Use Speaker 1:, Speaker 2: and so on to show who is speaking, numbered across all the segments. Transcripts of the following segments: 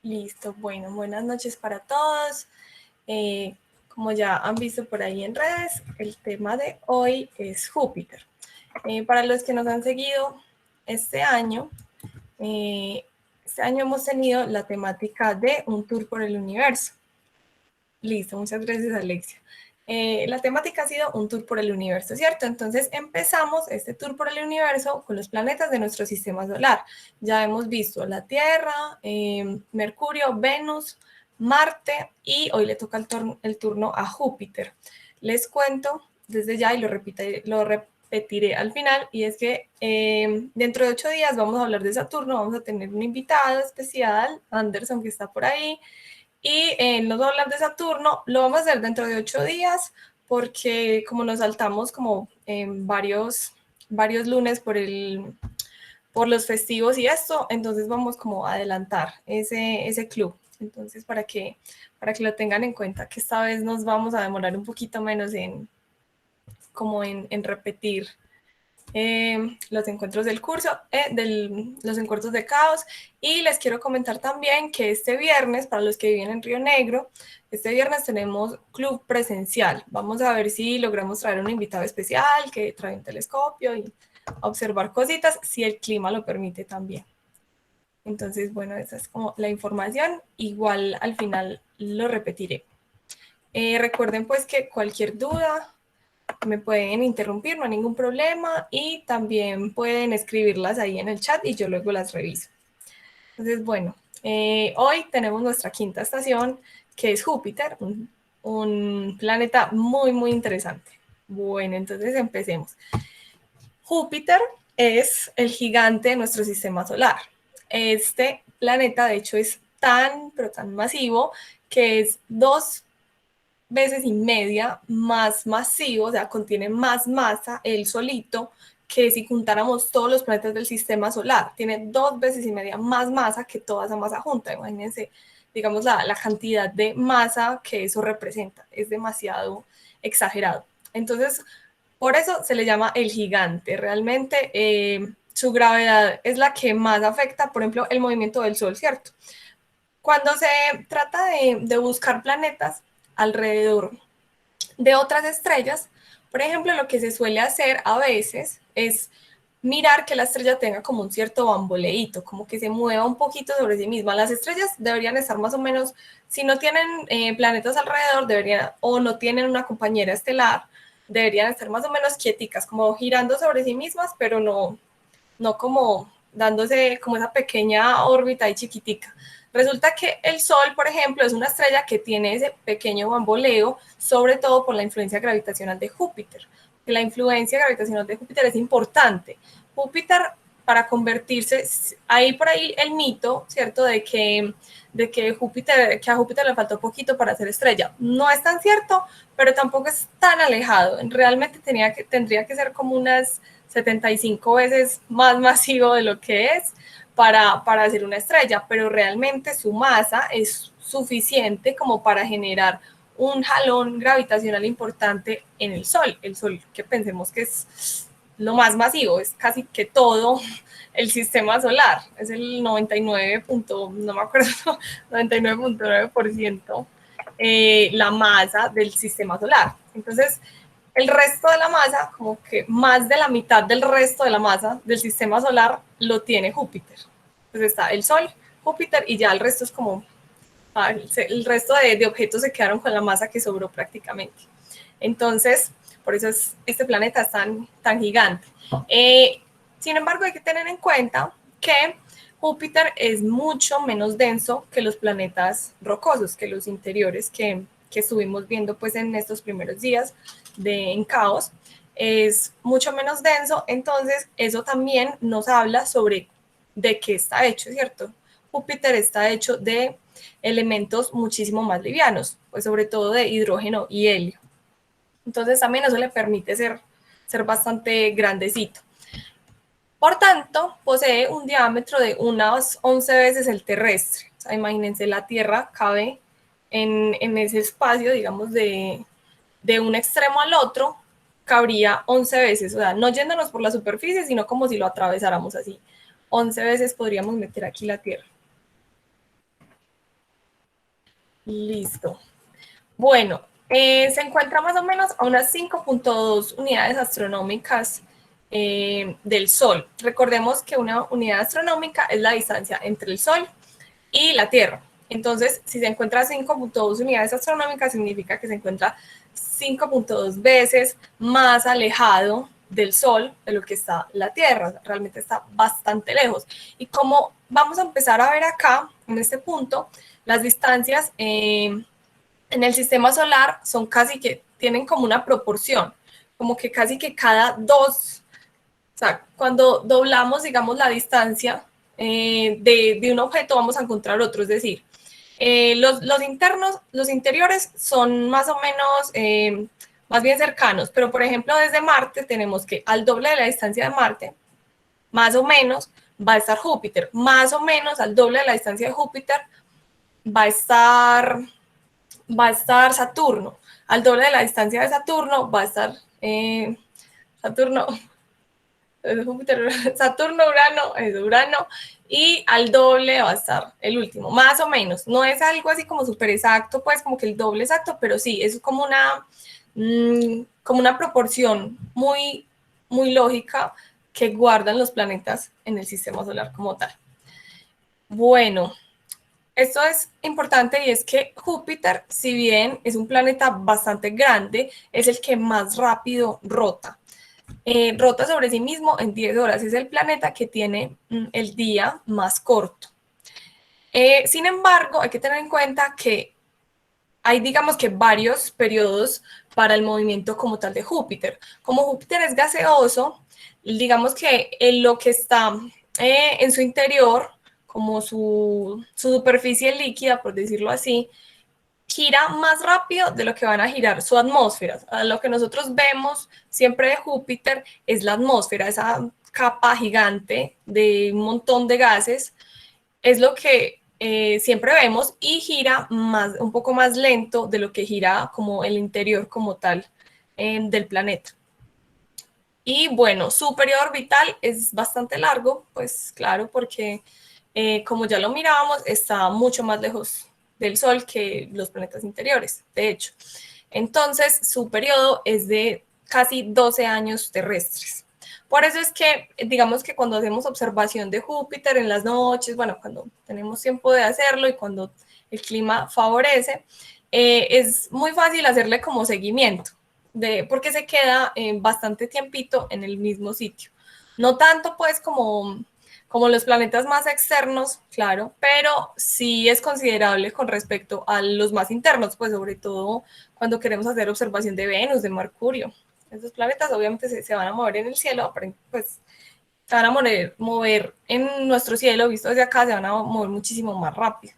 Speaker 1: Listo, bueno, buenas noches para todos. Como ya han visto por ahí en redes, el tema de hoy es Júpiter. Para los que nos han seguido este año hemos tenido la temática de un tour por el universo. Listo, muchas gracias, Alexia. La temática ha sido un tour por el universo, ¿cierto? Entonces empezamos este tour por el universo con los planetas de nuestro sistema solar. Ya hemos visto la Tierra, Mercurio, Venus, Marte y hoy le toca el turno a Júpiter. Les cuento desde ya y lo repetiré al final, y es que dentro de 8 días vamos a hablar de Saturno, vamos a tener un invitado especial, Anderson, que está por ahí. Y nos va a hablar de Saturno. Lo vamos a hacer dentro de 8 días porque como nos saltamos como varios lunes por los festivos y esto, entonces vamos como a adelantar ese club. Entonces para que lo tengan en cuenta, que esta vez nos vamos a demorar un poquito menos en repetir los encuentros del curso, los encuentros de caos. Y les quiero comentar también que este viernes, para los que viven en Río Negro, este viernes tenemos club presencial. Vamos a ver si logramos traer un invitado especial que trae un telescopio y observar cositas, si el clima lo permite también. Entonces, bueno, esa es como la información. Igual al final lo repetiré. Recuerden pues que cualquier duda me pueden interrumpir, no hay ningún problema, y también pueden escribirlas ahí en el chat y yo luego las reviso. Entonces, bueno, hoy tenemos nuestra quinta estación, que es Júpiter, un planeta muy, muy interesante. Bueno, entonces empecemos. Júpiter es el gigante de nuestro sistema solar. Este planeta, de hecho, es pero tan masivo que es 2,5 veces más masivo, o sea, contiene más masa él solito que si juntáramos todos los planetas del sistema solar. Tiene 2,5 veces más masa que toda esa masa junta. Imagínense, digamos, la cantidad de masa que eso representa. Es demasiado exagerado. Entonces, por eso se le llama el gigante. Realmente su gravedad es la que más afecta, por ejemplo, el movimiento del Sol, ¿cierto? Cuando se trata de buscar planetas alrededor de otras estrellas, por ejemplo, lo que se suele hacer a veces es mirar que la estrella tenga como un cierto bamboleíto, como que se mueva un poquito sobre sí misma. Las estrellas deberían estar más o menos, si no tienen planetas alrededor, deberían, o no tienen una compañera estelar, deberían estar más o menos quieticas, como girando sobre sí mismas, pero no como dándose como esa pequeña órbita ahí chiquitica. Resulta que el Sol, por ejemplo, es una estrella que tiene ese pequeño bamboleo, sobre todo por la influencia gravitacional de Júpiter. La influencia gravitacional de Júpiter es importante. Júpiter, para convertirse, hay por ahí el mito, ¿cierto?, de que a Júpiter le faltó poquito para ser estrella. No es tan cierto, pero tampoco es tan alejado. Realmente tendría que ser como unas 75 veces más masivo de lo que es para hacer una estrella, pero realmente su masa es suficiente como para generar un jalón gravitacional importante en el Sol. El Sol, que pensemos que es lo más masivo, es casi que todo el sistema solar, es el 99.9% la masa del sistema solar. Entonces, el resto de la masa, como que más de la mitad del resto de la masa del sistema solar lo tiene Júpiter. Entonces está el Sol, Júpiter, y ya el resto es como, el resto de objetos se quedaron con la masa que sobró prácticamente. Entonces, por eso este planeta es tan gigante. Sin embargo, hay que tener en cuenta que Júpiter es mucho menos denso que los planetas rocosos, que los interiores que estuvimos viendo pues en estos primeros días en caos. Es mucho menos denso, entonces eso también nos habla sobre de qué está hecho, ¿cierto? Júpiter está hecho de elementos muchísimo más livianos, pues sobre todo de hidrógeno y helio. Entonces también eso le permite ser bastante grandecito. Por tanto, posee un diámetro de unas 11 veces el terrestre. O sea, imagínense, la Tierra cabe en ese espacio, digamos, de un extremo al otro, cabría 11 veces. O sea, no yéndonos por la superficie, sino como si lo atravesáramos así. 11 veces podríamos meter aquí la Tierra. Listo. Bueno, se encuentra más o menos a unas 5.2 unidades astronómicas del Sol. Recordemos que una unidad astronómica es la distancia entre el Sol y la Tierra. Entonces, si se encuentra a 5.2 unidades astronómicas, significa que se encuentra 5.2 veces más alejado del Sol de lo que está la Tierra. Realmente está bastante lejos. Y como vamos a empezar a ver acá, en este punto, las distancias en el sistema solar son casi que, tienen como una proporción, como que casi que cada dos, o sea, cuando doblamos, digamos, la distancia de un objeto, vamos a encontrar otro, es decir, los interiores son más o menos, más bien cercanos, pero por ejemplo, desde Marte tenemos que al doble de la distancia de Marte, más o menos, va a estar Júpiter, más o menos al doble de la distancia de Júpiter va a estar Saturno. Al doble de la distancia de Saturno va a estar Saturno, Júpiter, Saturno, Urano, y al doble va a estar el último, más o menos. No es algo así como súper exacto, pues como que el doble exacto, pero sí, es como una proporción muy, muy lógica que guardan los planetas en el sistema solar como tal. Bueno, esto es importante y es que Júpiter, si bien es un planeta bastante grande, es el que más rápido rota. Rota sobre sí mismo en 10 horas. Es el planeta que tiene el día más corto. Sin embargo, hay que tener en cuenta que hay, digamos que, varios periodos para el movimiento como tal de Júpiter. Como Júpiter es gaseoso, digamos que en lo que está en su interior, como su superficie líquida, por decirlo así, gira más rápido de lo que van a girar su atmósfera. Lo que nosotros vemos siempre de Júpiter es la atmósfera, esa capa gigante de un montón de gases, es lo que siempre vemos y gira un poco más lento de lo que gira como el interior como tal del planeta. Y bueno, su periodo orbital es bastante largo, pues claro, porque como ya lo mirábamos, está mucho más lejos del Sol que los planetas interiores, de hecho. Entonces, su periodo es de casi 12 años terrestres. Por eso es que, digamos que cuando hacemos observación de Júpiter en las noches, bueno, cuando tenemos tiempo de hacerlo y cuando el clima favorece, es muy fácil hacerle como seguimiento porque se queda bastante tiempito en el mismo sitio. No tanto pues como los planetas más externos, claro, pero sí es considerable con respecto a los más internos, pues sobre todo cuando queremos hacer observación de Venus, de Mercurio. Esos planetas obviamente se van a mover en el cielo, pues se van a mover en nuestro cielo, visto desde acá, se van a mover muchísimo más rápido.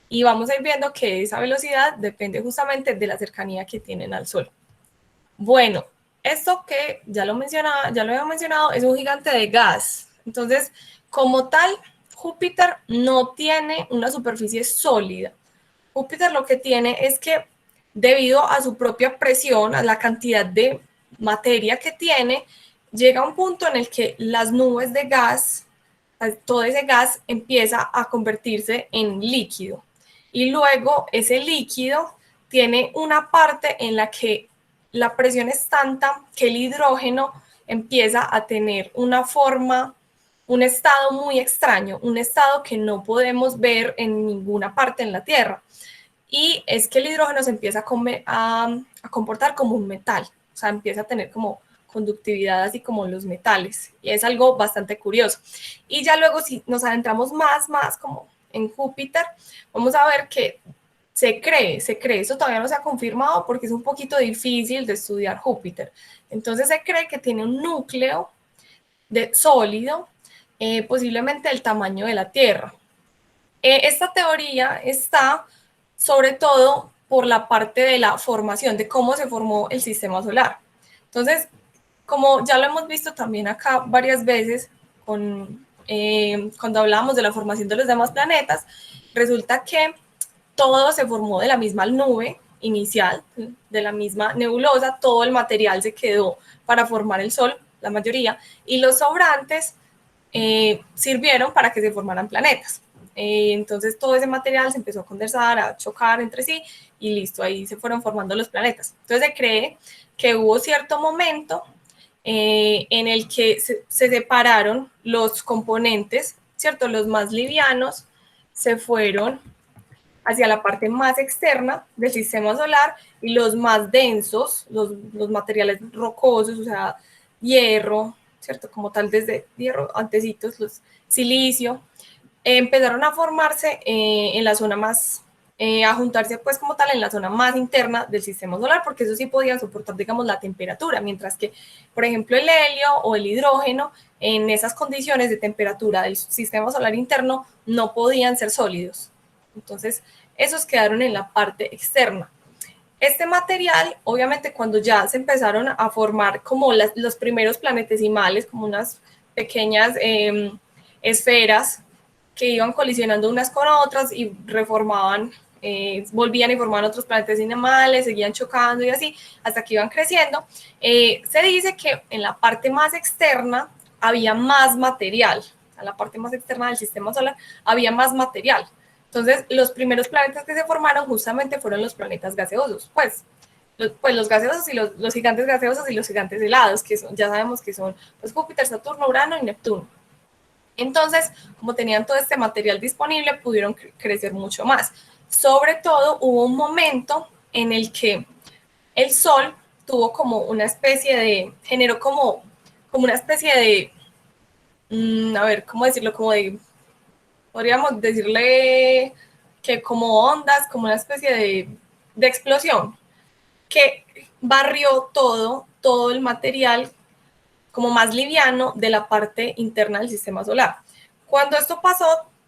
Speaker 1: Y vamos a ir viendo que esa velocidad depende justamente de la cercanía que tienen al Sol. Bueno, esto que ya lo había mencionado, es un gigante de gas. Entonces, como tal, Júpiter no tiene una superficie sólida. Júpiter lo que tiene es que, debido a su propia presión, a la cantidad de materia que tiene, llega a un punto en el que las nubes de gas, todo ese gas empieza a convertirse en líquido. Y luego ese líquido tiene una parte en la que la presión es tanta que el hidrógeno empieza a tener una forma, un estado muy extraño, un estado que no podemos ver en ninguna parte en la Tierra. Y es que el hidrógeno se empieza a comportar como un metal, o sea, empieza a tener como conductividad así como los metales, y es algo bastante curioso. Y ya luego si nos adentramos más como en Júpiter, vamos a ver que se cree, eso todavía no se ha confirmado porque es un poquito difícil de estudiar Júpiter. Entonces se cree que tiene un núcleo sólido, posiblemente del tamaño de la Tierra. Esta teoría está sobre todo por la parte de la formación, de cómo se formó el sistema solar. Entonces, como ya lo hemos visto también acá varias veces, cuando hablábamos de la formación de los demás planetas, resulta que todo se formó de la misma nube inicial, de la misma nebulosa, todo el material se quedó para formar el Sol, la mayoría, y los sobrantes sirvieron para que se formaran planetas. entonces todo ese material se empezó a condensar, a chocar entre sí y listo, ahí se fueron formando los planetas. Entonces se cree que hubo cierto momento en el que se separaron los componentes, ¿cierto? Los más livianos se fueron hacia la parte más externa del sistema solar y los más densos, los materiales rocosos, o sea, hierro, ¿cierto? Como tal, desde hierro, antecitos, los silicio, empezaron a formarse en la zona más, a juntarse pues como tal en la zona más interna del sistema solar, porque eso sí podían soportar, digamos, la temperatura, mientras que, por ejemplo, el helio o el hidrógeno, en esas condiciones de temperatura del sistema solar interno, no podían ser sólidos. Entonces, esos quedaron en la parte externa. Este material, obviamente, cuando ya se empezaron a formar como los primeros planetesimales, como unas pequeñas esferas que iban colisionando unas con otras y reformaban, volvían y formaban otros planetesimales, seguían chocando y así, hasta que iban creciendo. Se dice que en la parte más externa había más material, en la parte más externa del sistema solar había más material. Entonces, los primeros planetas que se formaron justamente fueron los planetas gaseosos, pues los gaseosos y los gigantes gaseosos y los gigantes helados, que son, ya sabemos que son pues, Júpiter, Saturno, Urano y Neptuno. Entonces, como tenían todo este material disponible, pudieron crecer mucho más. Sobre todo, hubo un momento en el que el Sol tuvo como una especie de, generó como una especie de, a ver, ¿cómo decirlo? Como de, podríamos decirle que como ondas, como una especie de explosión, que barrió todo el material como más liviano de la parte interna del sistema solar. Cuando esto pasó,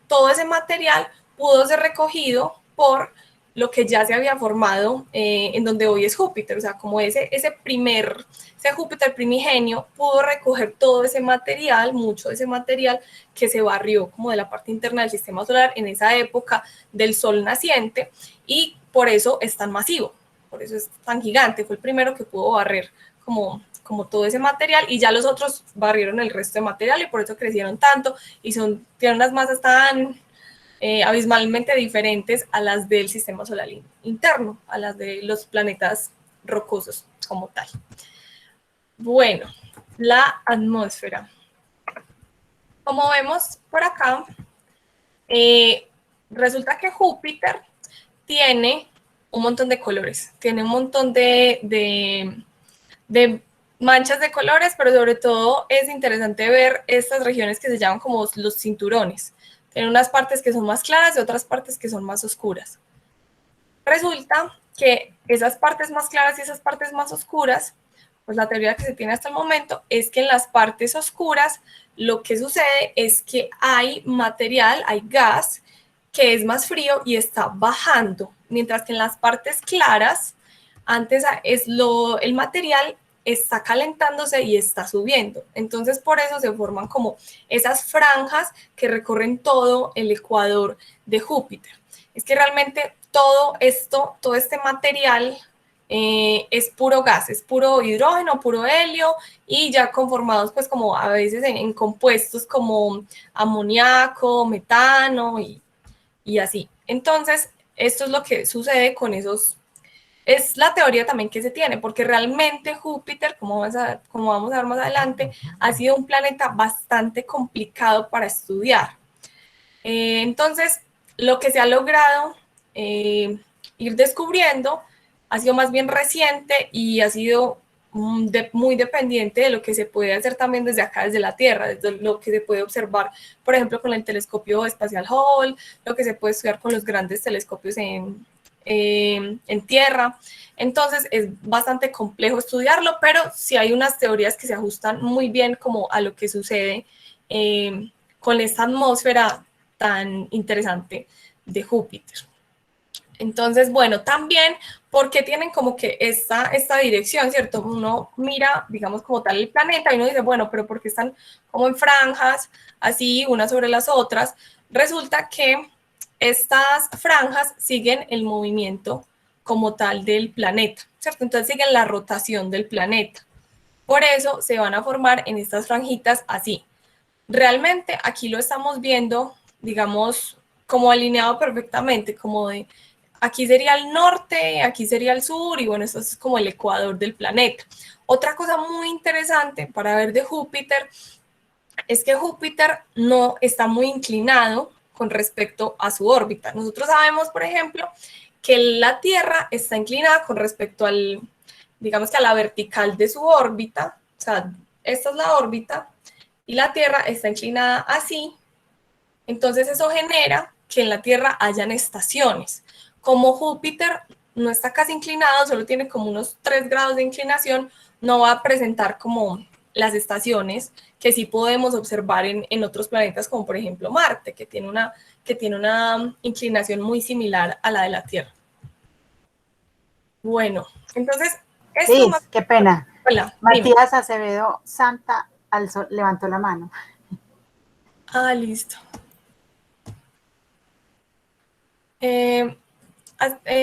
Speaker 1: todo ese material pudo ser recogido por lo que ya se había formado en donde hoy es Júpiter, o sea, como ese Júpiter primigenio pudo recoger todo ese material, mucho de ese material que se barrió como de la parte interna del sistema solar en esa época del Sol naciente y por eso es tan masivo, por eso es tan gigante, fue el primero que pudo barrer como todo ese material y ya los otros barrieron el resto de material y por eso crecieron tanto y tienen unas masas tan abismalmente diferentes a las del sistema solar interno, a las de los planetas rocosos como tal. Bueno, la atmósfera. Como vemos por acá, resulta que Júpiter tiene un montón de colores, tiene un montón de manchas de colores, pero sobre todo es interesante ver estas regiones que se llaman como los cinturones. Tienen unas partes que son más claras y otras partes que son más oscuras. Resulta que esas partes más claras y esas partes más oscuras, pues la teoría que se tiene hasta el momento es que en las partes oscuras lo que sucede es que hay material, hay gas que es más frío y está bajando, mientras que en las partes claras, antes el material está calentándose y está subiendo. Entonces, por eso se forman como esas franjas que recorren todo el ecuador de Júpiter. Es que realmente todo este material es puro gas, es puro hidrógeno, puro helio y ya conformados pues como a veces en compuestos como amoníaco, metano y así. Entonces, esto es lo que sucede con esos. Es la teoría también que se tiene, porque realmente Júpiter, como vamos a ver más adelante, ha sido un planeta bastante complicado para estudiar. Entonces, lo que se ha logrado ir descubriendo ha sido más bien reciente y ha sido muy dependiente de lo que se puede hacer también desde acá, desde la Tierra, desde lo que se puede observar, por ejemplo, con el telescopio espacial Hubble, lo que se puede estudiar con los grandes telescopios en Tierra. Entonces es bastante complejo estudiarlo, pero sí hay unas teorías que se ajustan muy bien como a lo que sucede con esta atmósfera tan interesante de Júpiter. Entonces, bueno, también porque tienen como que esta dirección, ¿cierto? Uno mira, digamos, como tal el planeta y uno dice, bueno, pero ¿por qué están como en franjas, así, unas sobre las otras? Resulta que estas franjas siguen el movimiento como tal del planeta, ¿cierto? Entonces siguen la rotación del planeta. Por eso se van a formar en estas franjitas así. Realmente aquí lo estamos viendo, digamos, como alineado perfectamente, como de aquí sería el norte, aquí sería el sur, y bueno, eso es como el ecuador del planeta. Otra cosa muy interesante para ver de Júpiter es que Júpiter no está muy inclinado con respecto a su órbita. Nosotros sabemos, por ejemplo, que la Tierra está inclinada con respecto al, digamos que a la vertical de su órbita, o sea, esta es la órbita, y la Tierra está inclinada así, entonces eso genera que en la Tierra hayan estaciones. Como Júpiter no está casi inclinado, solo tiene como unos 3 grados de inclinación, no va a presentar como las estaciones que sí podemos observar en otros planetas, como por ejemplo Marte, que tiene una inclinación muy similar a la de la Tierra. Bueno, entonces, esto más...
Speaker 2: Liz, qué pena.
Speaker 1: Hola, dime.
Speaker 2: Matías Acevedo Santa levantó la mano.
Speaker 1: Ah, listo.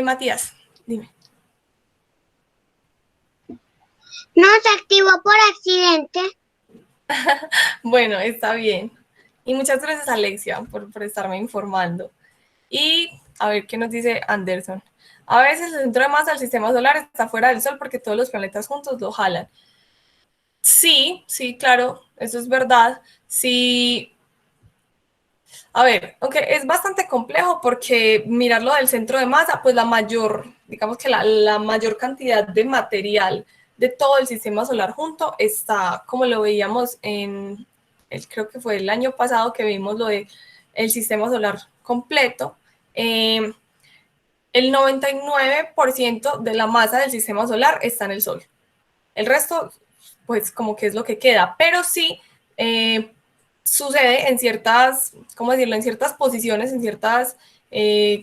Speaker 1: Matías, dime.
Speaker 3: No se activó por accidente.
Speaker 1: Bueno, está bien. Y muchas gracias, Alexia, por estarme informando. Y a ver qué nos dice Anderson. A veces el centro de masa del sistema solar está fuera del Sol porque todos los planetas juntos lo jalan. Sí, sí, claro, eso es verdad. Sí, a ver, aunque es bastante complejo porque mirarlo del centro de masa, pues la mayor, digamos que la mayor cantidad de material de todo el sistema solar junto está, como lo veíamos creo que fue el año pasado que vimos lo de el sistema solar completo. Eh, el 99% de la masa del sistema solar está en el Sol. El resto, pues como que es lo que queda, pero sí sucede en ciertas, ¿cómo decirlo?, en ciertas posiciones, en ciertas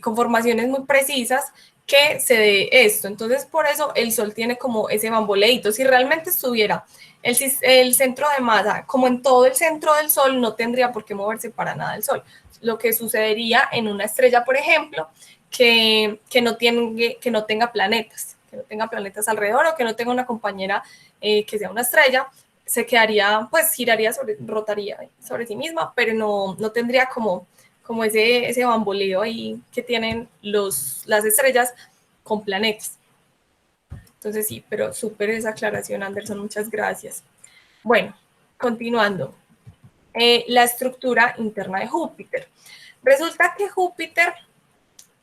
Speaker 1: conformaciones muy precisas que se dé esto. Entonces, por eso el Sol tiene como ese bamboleíto. Si realmente estuviera el centro de masa como en todo el centro del Sol, no tendría por qué moverse para nada el Sol. Lo que sucedería en una estrella, por ejemplo, que no tenga planetas alrededor, o que no tenga una compañera que sea una estrella, se quedaría, pues giraría, rotaría sobre sí misma, pero no tendría como ese bamboleo ahí que tienen las estrellas con planetas. Entonces sí, pero súper esa aclaración, Anderson, muchas gracias. Bueno, continuando. La estructura interna de Júpiter. Resulta que Júpiter,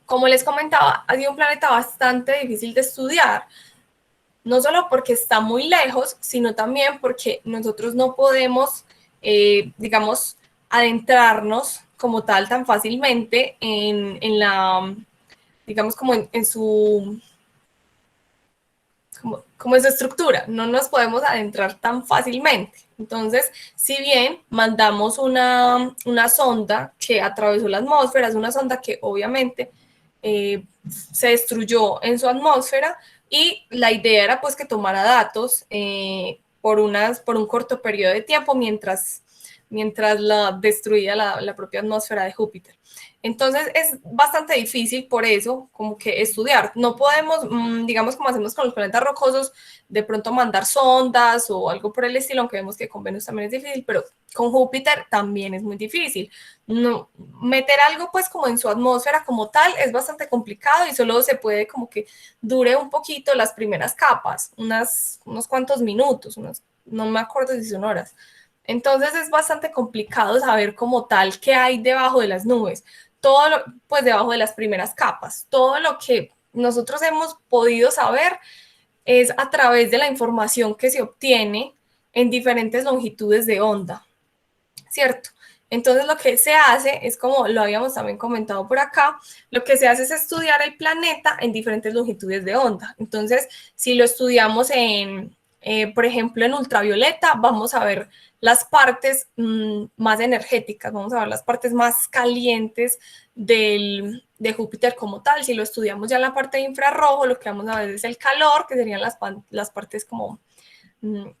Speaker 1: como les comentaba, ha sido un planeta bastante difícil de estudiar, no solo porque está muy lejos, sino también porque nosotros no podemos, digamos, adentrarnos como tal tan fácilmente en la, digamos, como en su, como en su estructura, no nos podemos adentrar tan fácilmente. Entonces, si bien mandamos una sonda que atravesó la atmósfera, es una sonda que obviamente se destruyó en su atmósfera, y la idea era pues que tomara datos por un corto periodo de tiempo mientras la destruía la propia atmósfera de Júpiter. Entonces es bastante difícil por eso como que estudiar. No podemos, digamos como hacemos con los planetas rocosos, de pronto mandar sondas o algo por el estilo, aunque vemos que con Venus también es difícil, pero con Júpiter también es muy difícil. No, meter algo pues como en su atmósfera como tal es bastante complicado, y solo se puede como que dure un poquito las primeras capas, unos cuantos minutos, no me acuerdo si son horas. Entonces es bastante complicado saber como tal qué hay debajo de las nubes, pues debajo de las primeras capas. Todo lo que nosotros hemos podido saber es a través de la información que se obtiene en diferentes longitudes de onda, ¿cierto? Entonces lo que se hace es, como lo habíamos también comentado por acá, lo que se hace es estudiar el planeta en diferentes longitudes de onda. Entonces, si lo estudiamos por ejemplo, en ultravioleta, vamos a ver las partes más energéticas, vamos a ver las partes más calientes de Júpiter como tal. Si lo estudiamos ya en la parte de infrarrojo, lo que vamos a ver es el calor, que serían las partes como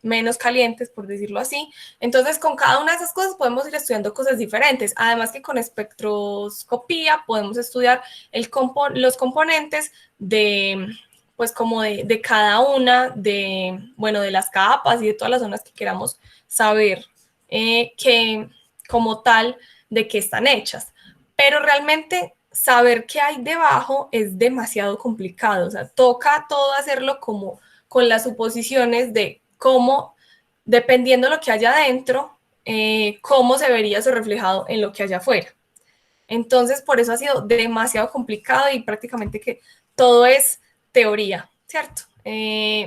Speaker 1: menos calientes, por decirlo así. Entonces, con cada una de esas cosas podemos ir estudiando cosas diferentes. Además que con espectroscopía podemos estudiar los componentes pues como de cada una de las capas y de todas las zonas que queramos saber que como tal de qué están hechas. pero realmente saber qué hay debajo es demasiado complicado, o sea, toca todo hacerlo como con las suposiciones de cómo, dependiendo de lo que haya adentro, cómo se vería eso reflejado en lo que haya afuera. Entonces, por eso ha sido demasiado complicado y prácticamente que todo es teoría, ¿cierto?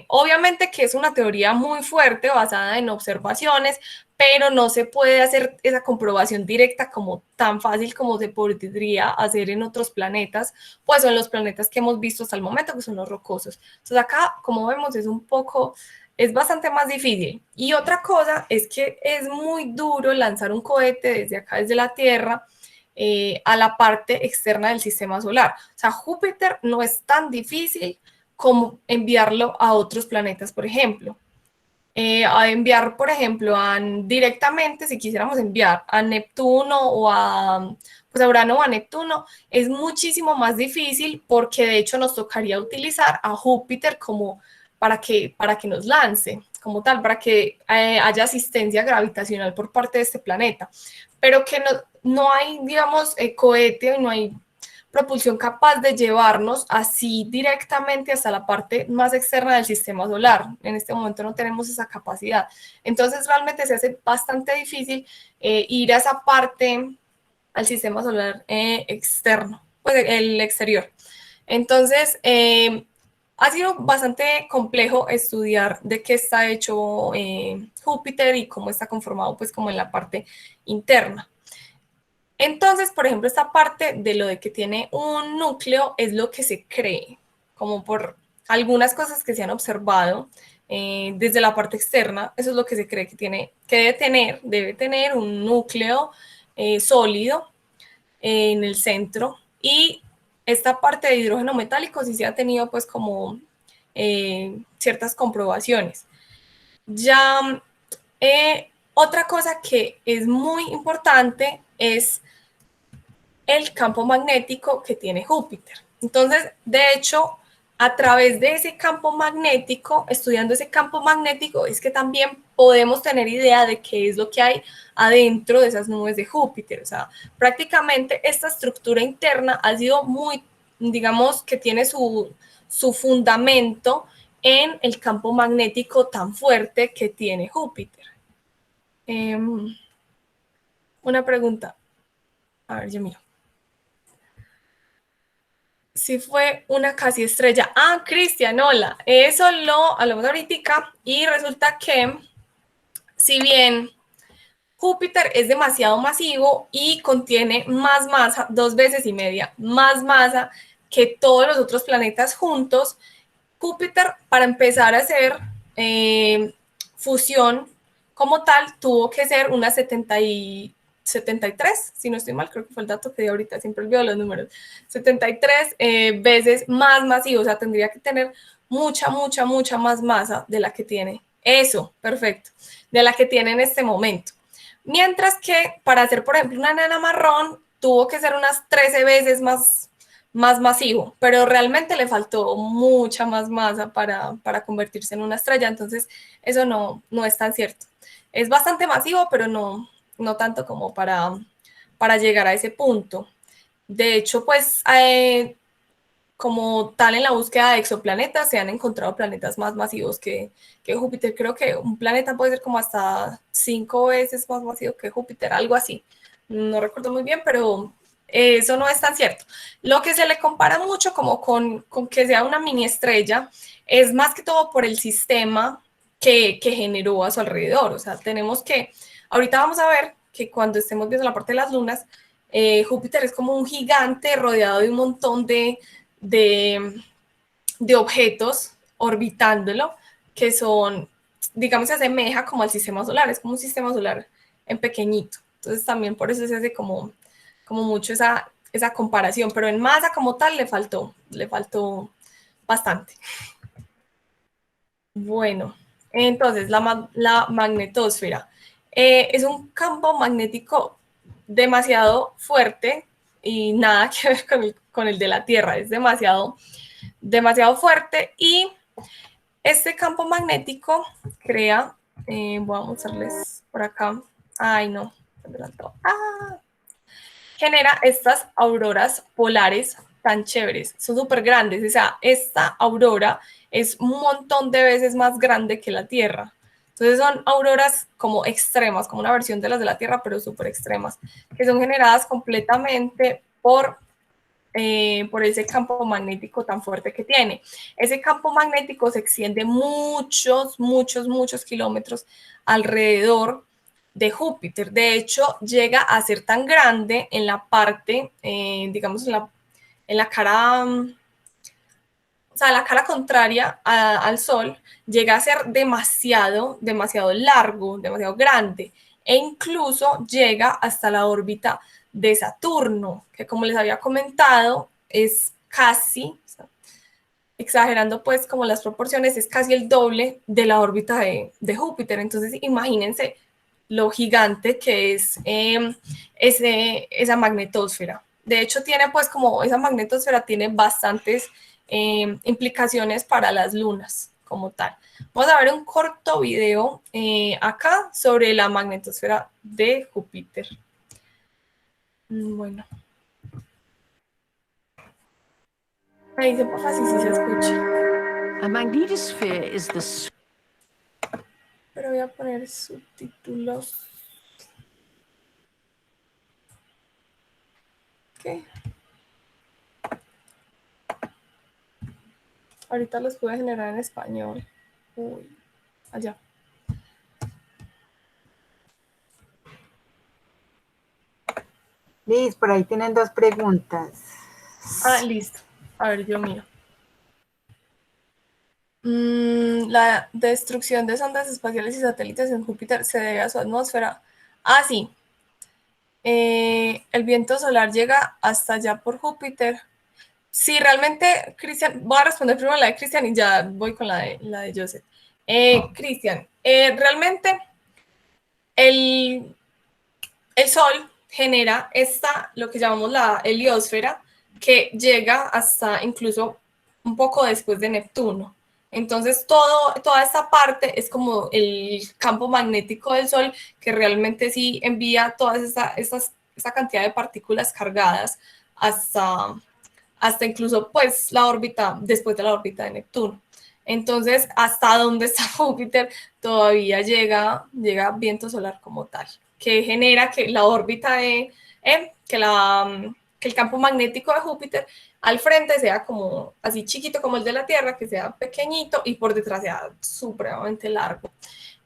Speaker 1: Obviamente que es una teoría muy fuerte basada en observaciones, pero no se puede hacer esa comprobación directa como tan fácil como se podría hacer en otros planetas, pues o en los planetas que hemos visto hasta el momento, que son los rocosos. Entonces acá, como vemos, es bastante más difícil. Y otra cosa es que es muy duro lanzar un cohete desde acá, desde la Tierra, a la parte externa del sistema solar. O sea, Júpiter no es tan difícil como enviarlo a otros planetas, por ejemplo. A enviar, por ejemplo, directamente, si quisiéramos enviar a Neptuno o pues a Urano o a Neptuno, es muchísimo más difícil porque de hecho nos tocaría utilizar a Júpiter como para que nos lance, como tal, para que haya asistencia gravitacional por parte de este planeta. Pero que no hay, digamos, cohete, no hay propulsión capaz de llevarnos así directamente hasta la parte más externa del sistema solar. En este momento no tenemos esa capacidad. Entonces realmente se hace bastante difícil ir a esa parte, al sistema solar externo, pues el exterior. Entonces, ha sido bastante complejo estudiar de qué está hecho Júpiter y cómo está conformado, pues como en la parte interna. Entonces, por ejemplo, esta parte de lo de que tiene un núcleo es lo que se cree, como por algunas cosas que se han observado desde la parte externa, eso es lo que se cree que tiene, que debe tener un núcleo sólido en el centro, y esta parte de hidrógeno metálico sí se ha tenido pues como ciertas comprobaciones. Ya otra cosa que es muy importante es el campo magnético que tiene Júpiter. Entonces, de hecho, a través de ese campo magnético, estudiando ese campo magnético, es que también podemos tener idea de qué es lo que hay adentro de esas nubes de Júpiter. O sea, prácticamente esta estructura interna ha sido muy, digamos, que tiene su fundamento en el campo magnético tan fuerte que tiene Júpiter. Una pregunta. A ver, yo miro. Sí, fue una casi estrella. Ah, Cristian, hola. Eso lo hablamos ahorita y resulta que si bien Júpiter es demasiado masivo y contiene más masa, 2,5 veces más masa que todos los otros planetas juntos, Júpiter, para empezar a hacer fusión como tal, tuvo que ser una 73, si no estoy mal, creo que fue el dato que di ahorita, siempre olvido los números, 73 veces más masivo, o sea, tendría que tener mucha más masa de la que tiene. Eso, perfecto, de la que tiene en este momento. Mientras que para hacer, por ejemplo, una enana marrón, tuvo que ser unas 13 veces más masivo, pero realmente le faltó mucha más masa para convertirse en una estrella, entonces eso no es tan cierto. Es bastante masivo, pero no tanto como para llegar a ese punto. De hecho, pues como tal en la búsqueda de exoplanetas se han encontrado planetas más masivos que Júpiter. Creo que un planeta puede ser como hasta 5 veces más masivo que Júpiter, algo así. No recuerdo muy bien, pero eso no es tan cierto. Lo que se le compara mucho como con que sea una mini estrella es más que todo por el sistema que generó a su alrededor. O sea, tenemos que, ahorita vamos a ver que cuando estemos viendo la parte de las lunas, Júpiter es como un gigante rodeado de un montón de objetos orbitándolo que son, digamos, se asemeja como al sistema solar, es como un sistema solar en pequeñito. Entonces también por eso se hace como mucho esa comparación, pero en masa como tal le faltó bastante. Bueno, entonces la magnetosfera es un campo magnético demasiado fuerte y nada que ver con el de la Tierra, es demasiado fuerte, y este campo magnético crea, voy a mostrarles por acá, ay no, se adelantó. genera estas auroras polares tan chéveres, son súper grandes, o sea, esta aurora es un montón de veces más grande que la Tierra. Entonces son auroras como extremas, como una versión de las de la Tierra, pero súper extremas, que son generadas completamente por ese campo magnético tan fuerte que tiene. Ese campo magnético se extiende muchos, muchos, muchos kilómetros alrededor de Júpiter. De hecho, llega a ser tan grande en la parte, digamos, en la cara, o sea, la cara contraria al Sol, llega a ser demasiado, demasiado largo, demasiado grande, e incluso llega hasta la órbita de Saturno, que como les había comentado, es casi, o sea, exagerando pues como las proporciones, es casi el doble de la órbita de Júpiter. Entonces imagínense lo gigante que es esa magnetosfera. De hecho, tiene pues como esa magnetosfera tiene bastantes implicaciones para las lunas como tal. Vamos a ver un corto video acá sobre la magnetosfera de Júpiter. Bueno. Me dice porfa si se escucha.
Speaker 4: A magnetosphere is the...
Speaker 1: Pero voy a poner subtítulos. Ok. Ahorita los pude generar en español. Uy, allá.
Speaker 2: Liz, por ahí tienen 2 preguntas.
Speaker 1: Ah, listo. A ver, yo miro. La destrucción de sondas espaciales y satélites en Júpiter se debe a su atmósfera. Ah, sí. El viento solar llega hasta allá por Júpiter. Sí, realmente, Cristian, voy a responder primero la de Cristian y ya voy con la de Joseph. Cristian, realmente el Sol genera lo que llamamos la heliosfera, que llega hasta incluso un poco después de Neptuno. Entonces, toda esta parte es como el campo magnético del Sol, que realmente sí envía toda esa cantidad de partículas cargadas hasta incluso pues la órbita, después de la órbita de Neptuno. Entonces, hasta donde está Júpiter todavía llega viento solar como tal, que genera que la órbita que el campo magnético de Júpiter al frente sea como así chiquito como el de la Tierra, que sea pequeñito y por detrás sea supremamente largo.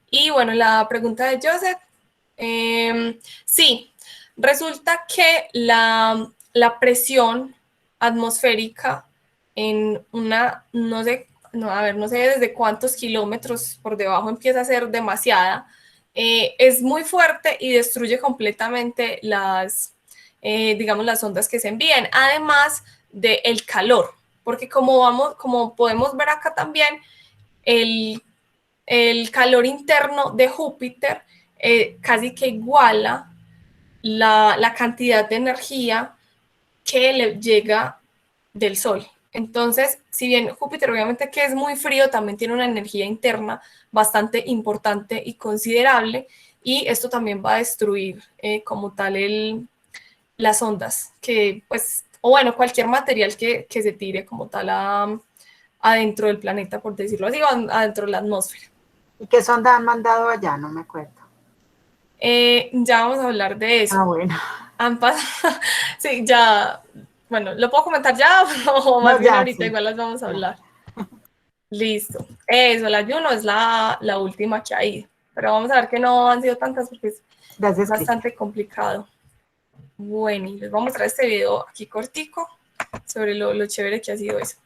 Speaker 1: Y bueno, la pregunta de Joseph, sí, resulta que la presión atmosférica en no sé desde cuántos kilómetros por debajo empieza a ser demasiada, es muy fuerte y destruye completamente digamos, las ondas que se envían, además del calor, porque como podemos ver acá también, el calor interno de Júpiter casi que iguala la cantidad de energía que le llega del Sol. Entonces, si bien Júpiter obviamente que es muy frío, también tiene una energía interna bastante importante y considerable, y esto también va a destruir como tal las ondas, que pues, o bueno, cualquier material que se tire como tal adentro del planeta, por decirlo así, o adentro de la atmósfera.
Speaker 2: ¿Y qué sonda han mandado allá? No me acuerdo.
Speaker 1: Ya vamos a hablar de eso.
Speaker 2: Ah, bueno.
Speaker 1: Han pasado, sí, ya, bueno, ¿lo puedo comentar ya o más bien
Speaker 2: ya,
Speaker 1: ahorita
Speaker 2: sí.
Speaker 1: igual las vamos a hablar? Listo. Eso, la Juno es la última que hay, pero vamos a ver que no han sido tantas porque es
Speaker 2: Gracias,
Speaker 1: bastante complicado. Bueno, y les voy a mostrar este video aquí cortico sobre lo chévere que ha sido eso.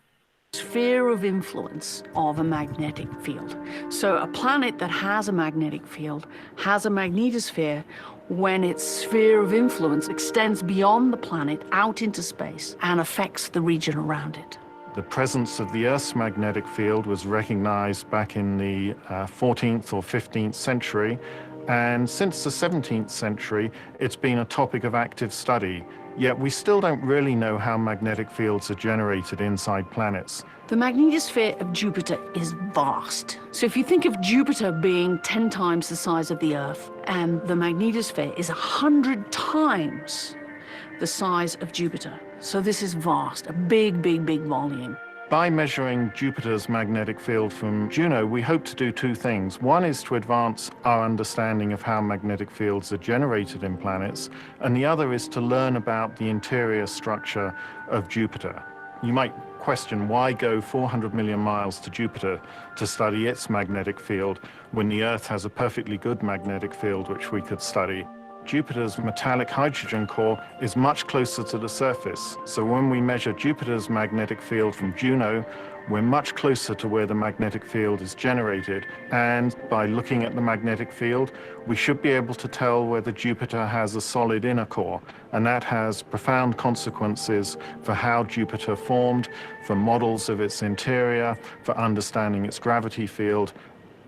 Speaker 4: Sphere of influence of a magnetic field. So a planet that has a magnetic field has a magnetosphere when its sphere of influence extends beyond the planet out into space and affects the region around it.
Speaker 5: The presence of the Earth's magnetic field was recognized back in the 14th or 15th century, and since the 17th century, it's been a topic of active study. Yet we still don't really know how magnetic fields are generated inside planets.
Speaker 4: The magnetosphere of Jupiter is vast. So if you think of Jupiter being 10 times the size of the Earth, and the magnetosphere is 100 times the size of Jupiter. So this is vast, a big, big, big volume.
Speaker 5: By measuring Jupiter's magnetic field from Juno, we hope to do two things. One is to advance our understanding of how magnetic fields are generated in planets, and the other is to learn about the interior structure of Jupiter. You might question, why go 400 million miles to Jupiter to study its magnetic field when the Earth has a perfectly good magnetic field which we could study? Jupiter's metallic hydrogen core is much closer to the surface. So when we measure Jupiter's magnetic field from Juno, we're much closer to where the magnetic field is generated. And by looking at the magnetic field, we should be able to tell whether Jupiter has a solid inner core. And that has profound consequences for how Jupiter formed, for models of its interior, for understanding its gravity field.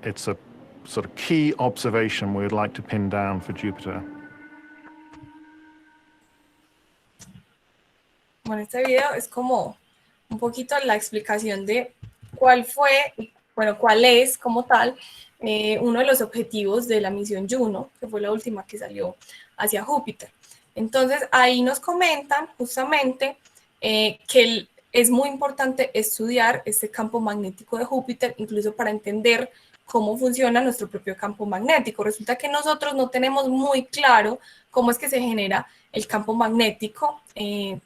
Speaker 5: It's a sort of key observation we'd like to pin down for Jupiter.
Speaker 1: Bueno, este video es como un poquito la explicación de cuál fue, bueno, cuál es como tal uno de los objetivos de la misión Juno, que fue la última que salió hacia Júpiter. Entonces, ahí nos comentan justamente que es muy importante estudiar este campo magnético de Júpiter, incluso para entender cómo funciona nuestro propio campo magnético. Resulta que nosotros no tenemos muy claro cómo es que se genera el campo magnético,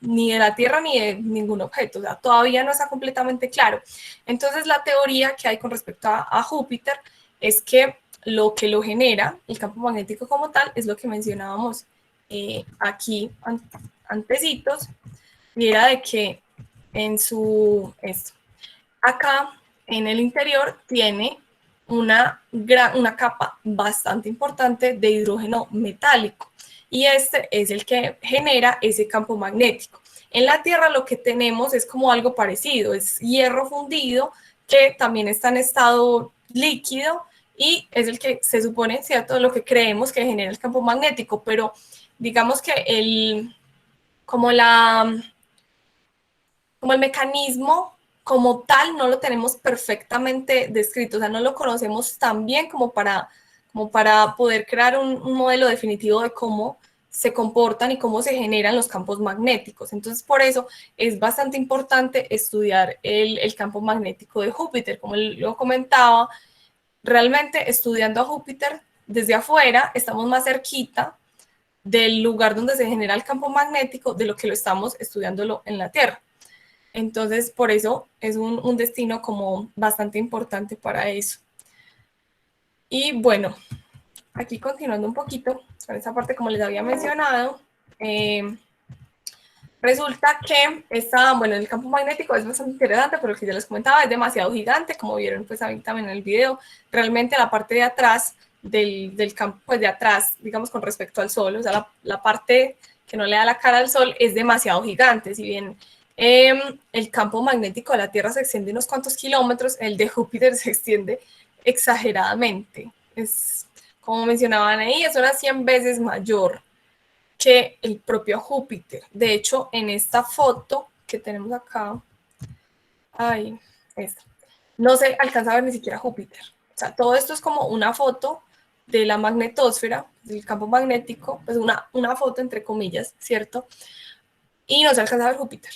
Speaker 1: ni de la Tierra ni de ningún objeto, o sea, todavía no está completamente claro. Entonces, la teoría que hay con respecto a Júpiter es que lo genera, el campo magnético como tal, es lo que mencionábamos aquí antecitos, y era de que acá en el interior tiene una capa bastante importante de hidrógeno metálico, y este es el que genera ese campo magnético. En la Tierra lo que tenemos es como algo parecido, es hierro fundido que también está en estado líquido y es el que se supone, ¿cierto?, lo que creemos que genera el campo magnético, pero digamos que como el mecanismo como tal no lo tenemos perfectamente descrito, o sea, no lo conocemos tan bien como para poder crear un modelo definitivo de cómo se comportan y cómo se generan los campos magnéticos. Entonces, por eso es bastante importante estudiar el campo magnético de Júpiter. Como lo comentaba, realmente estudiando a Júpiter desde afuera estamos más cerquita del lugar donde se genera el campo magnético de lo que lo estamos estudiándolo en la Tierra. Entonces, por eso es un destino como bastante importante para eso. Y bueno, aquí continuando un poquito con esta parte, como les había mencionado, resulta que el campo magnético es bastante interesante, pero lo que ya les comentaba es demasiado gigante, como vieron pues ahí también en el video. Realmente la parte de atrás del campo, pues de atrás, digamos con respecto al Sol, o sea, la parte que no le da la cara al Sol es demasiado gigante. Si bien el campo magnético de la Tierra se extiende unos cuantos kilómetros, el de Júpiter se extiende exageradamente. Es, como mencionaban ahí, es unas 100 veces mayor que el propio Júpiter. De hecho, en esta foto que tenemos acá, no se alcanza a ver ni siquiera Júpiter. O sea, todo esto es como una foto de la magnetosfera, del campo magnético, pues una foto entre comillas, ¿cierto? Y no se alcanza a ver Júpiter,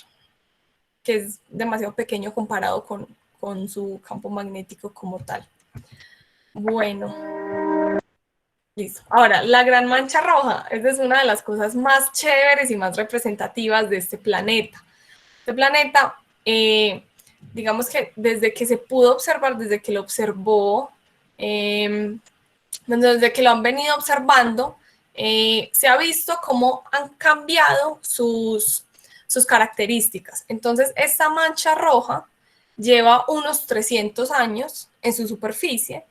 Speaker 1: que es demasiado pequeño comparado con su campo magnético como tal. Bueno, listo. Ahora, la gran mancha roja, esta es una de las cosas más chéveres y más representativas de este planeta. Este planeta, digamos que desde que se pudo observar, desde que lo observó, desde que lo han venido observando, se ha visto cómo han cambiado sus características. Entonces, esta mancha roja lleva unos 300 años en su superficie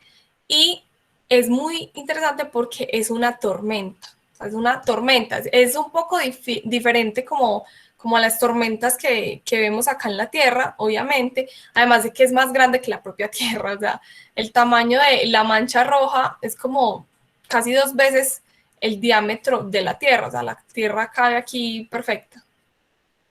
Speaker 1: y es muy interesante porque es una tormenta. Es una tormenta. Es un poco diferente como a las tormentas que vemos acá en la Tierra, obviamente, además de que es más grande que la propia Tierra. O sea, el tamaño de la mancha roja es como casi 2 veces el diámetro de la Tierra. O sea, la Tierra cabe aquí perfecta.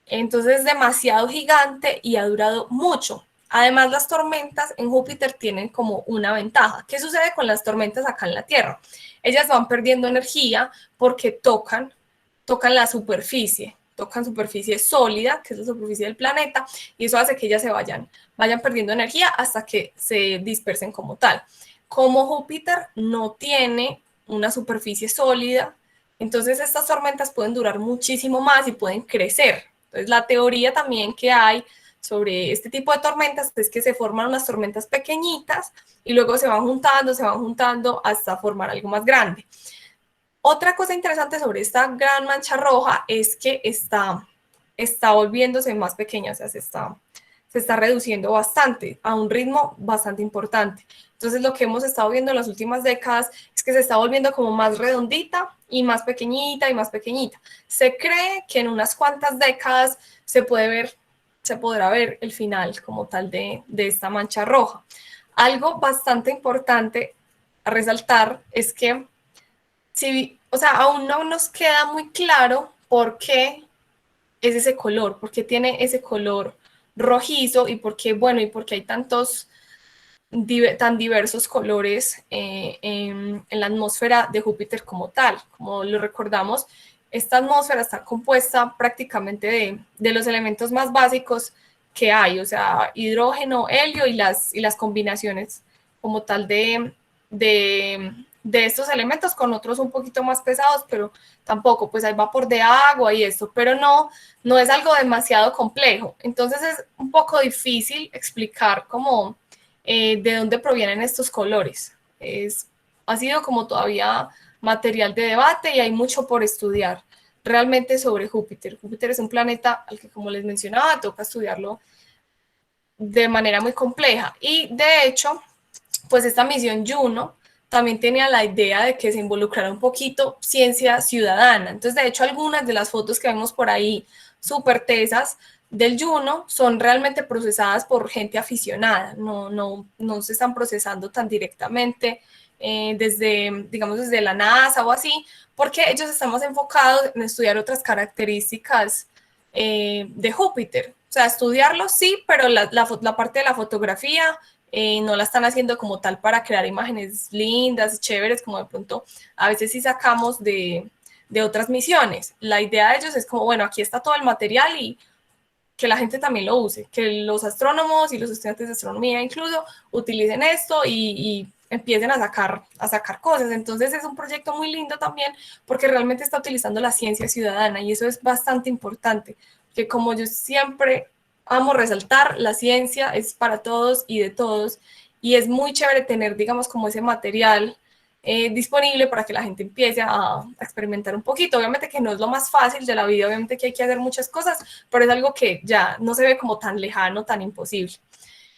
Speaker 1: Entonces es demasiado gigante y ha durado mucho. Además, las tormentas en Júpiter tienen como una ventaja. ¿Qué sucede con las tormentas acá en la Tierra? Ellas van perdiendo energía porque tocan tocan la superficie, tocan superficie sólida, que es la superficie del planeta, y eso hace que ellas se vayan perdiendo energía hasta que se dispersen como tal. Como Júpiter no tiene una superficie sólida, entonces estas tormentas pueden durar muchísimo más y pueden crecer. Entonces la teoría también que hay sobre este tipo de tormentas es que se forman unas tormentas pequeñitas y luego se van juntando hasta formar algo más grande. Otra cosa interesante sobre esta gran mancha roja es que está volviéndose más pequeña, o sea, se está reduciendo bastante, a un ritmo bastante importante. Entonces, lo que hemos estado viendo en las últimas décadas es que se está volviendo como más redondita y más pequeñita y más pequeñita. Se cree que en unas cuantas décadas se podrá ver el final como tal de esta mancha roja. Algo bastante importante a resaltar es que aún no nos queda muy claro por qué es ese color, por qué tiene ese color rojizo y por qué hay tan diversos colores en la atmósfera de Júpiter como tal. Como lo recordamos, esta atmósfera está compuesta prácticamente de los elementos más básicos que hay, o sea, hidrógeno, helio y las combinaciones como tal de estos elementos con otros un poquito más pesados, pero tampoco, pues hay vapor de agua y esto, pero no es algo demasiado complejo. Entonces es un poco difícil explicar cómo de dónde provienen estos colores. Ha sido como todavía material de debate y hay mucho por estudiar realmente sobre Júpiter. Júpiter es un planeta al que, como les mencionaba, toca estudiarlo de manera muy compleja. Y de hecho, pues esta misión Juno también tenía la idea de que se involucrara un poquito ciencia ciudadana. Entonces, de hecho, algunas de las fotos que vemos por ahí súper tesas del Juno son realmente procesadas por gente aficionada, no se están procesando tan directamente desde la NASA o así, porque ellos están más enfocados en estudiar otras características de Júpiter. O sea, estudiarlo sí, pero la parte de la fotografía no la están haciendo como tal para crear imágenes lindas, chéveres, como de pronto a veces sí sacamos de otras misiones. La idea de ellos es como, bueno, aquí está todo el material y que la gente también lo use, que los astrónomos y los estudiantes de astronomía incluso utilicen esto y empiecen a sacar cosas. Entonces es un proyecto muy lindo también porque realmente está utilizando la ciencia ciudadana y eso es bastante importante, que como yo siempre amo resaltar, la ciencia es para todos y de todos y es muy chévere tener, digamos, como ese material disponible para que la gente empiece a experimentar un poquito. Obviamente que no es lo más fácil de la vida, obviamente que hay que hacer muchas cosas, pero es algo que ya no se ve como tan lejano, tan imposible.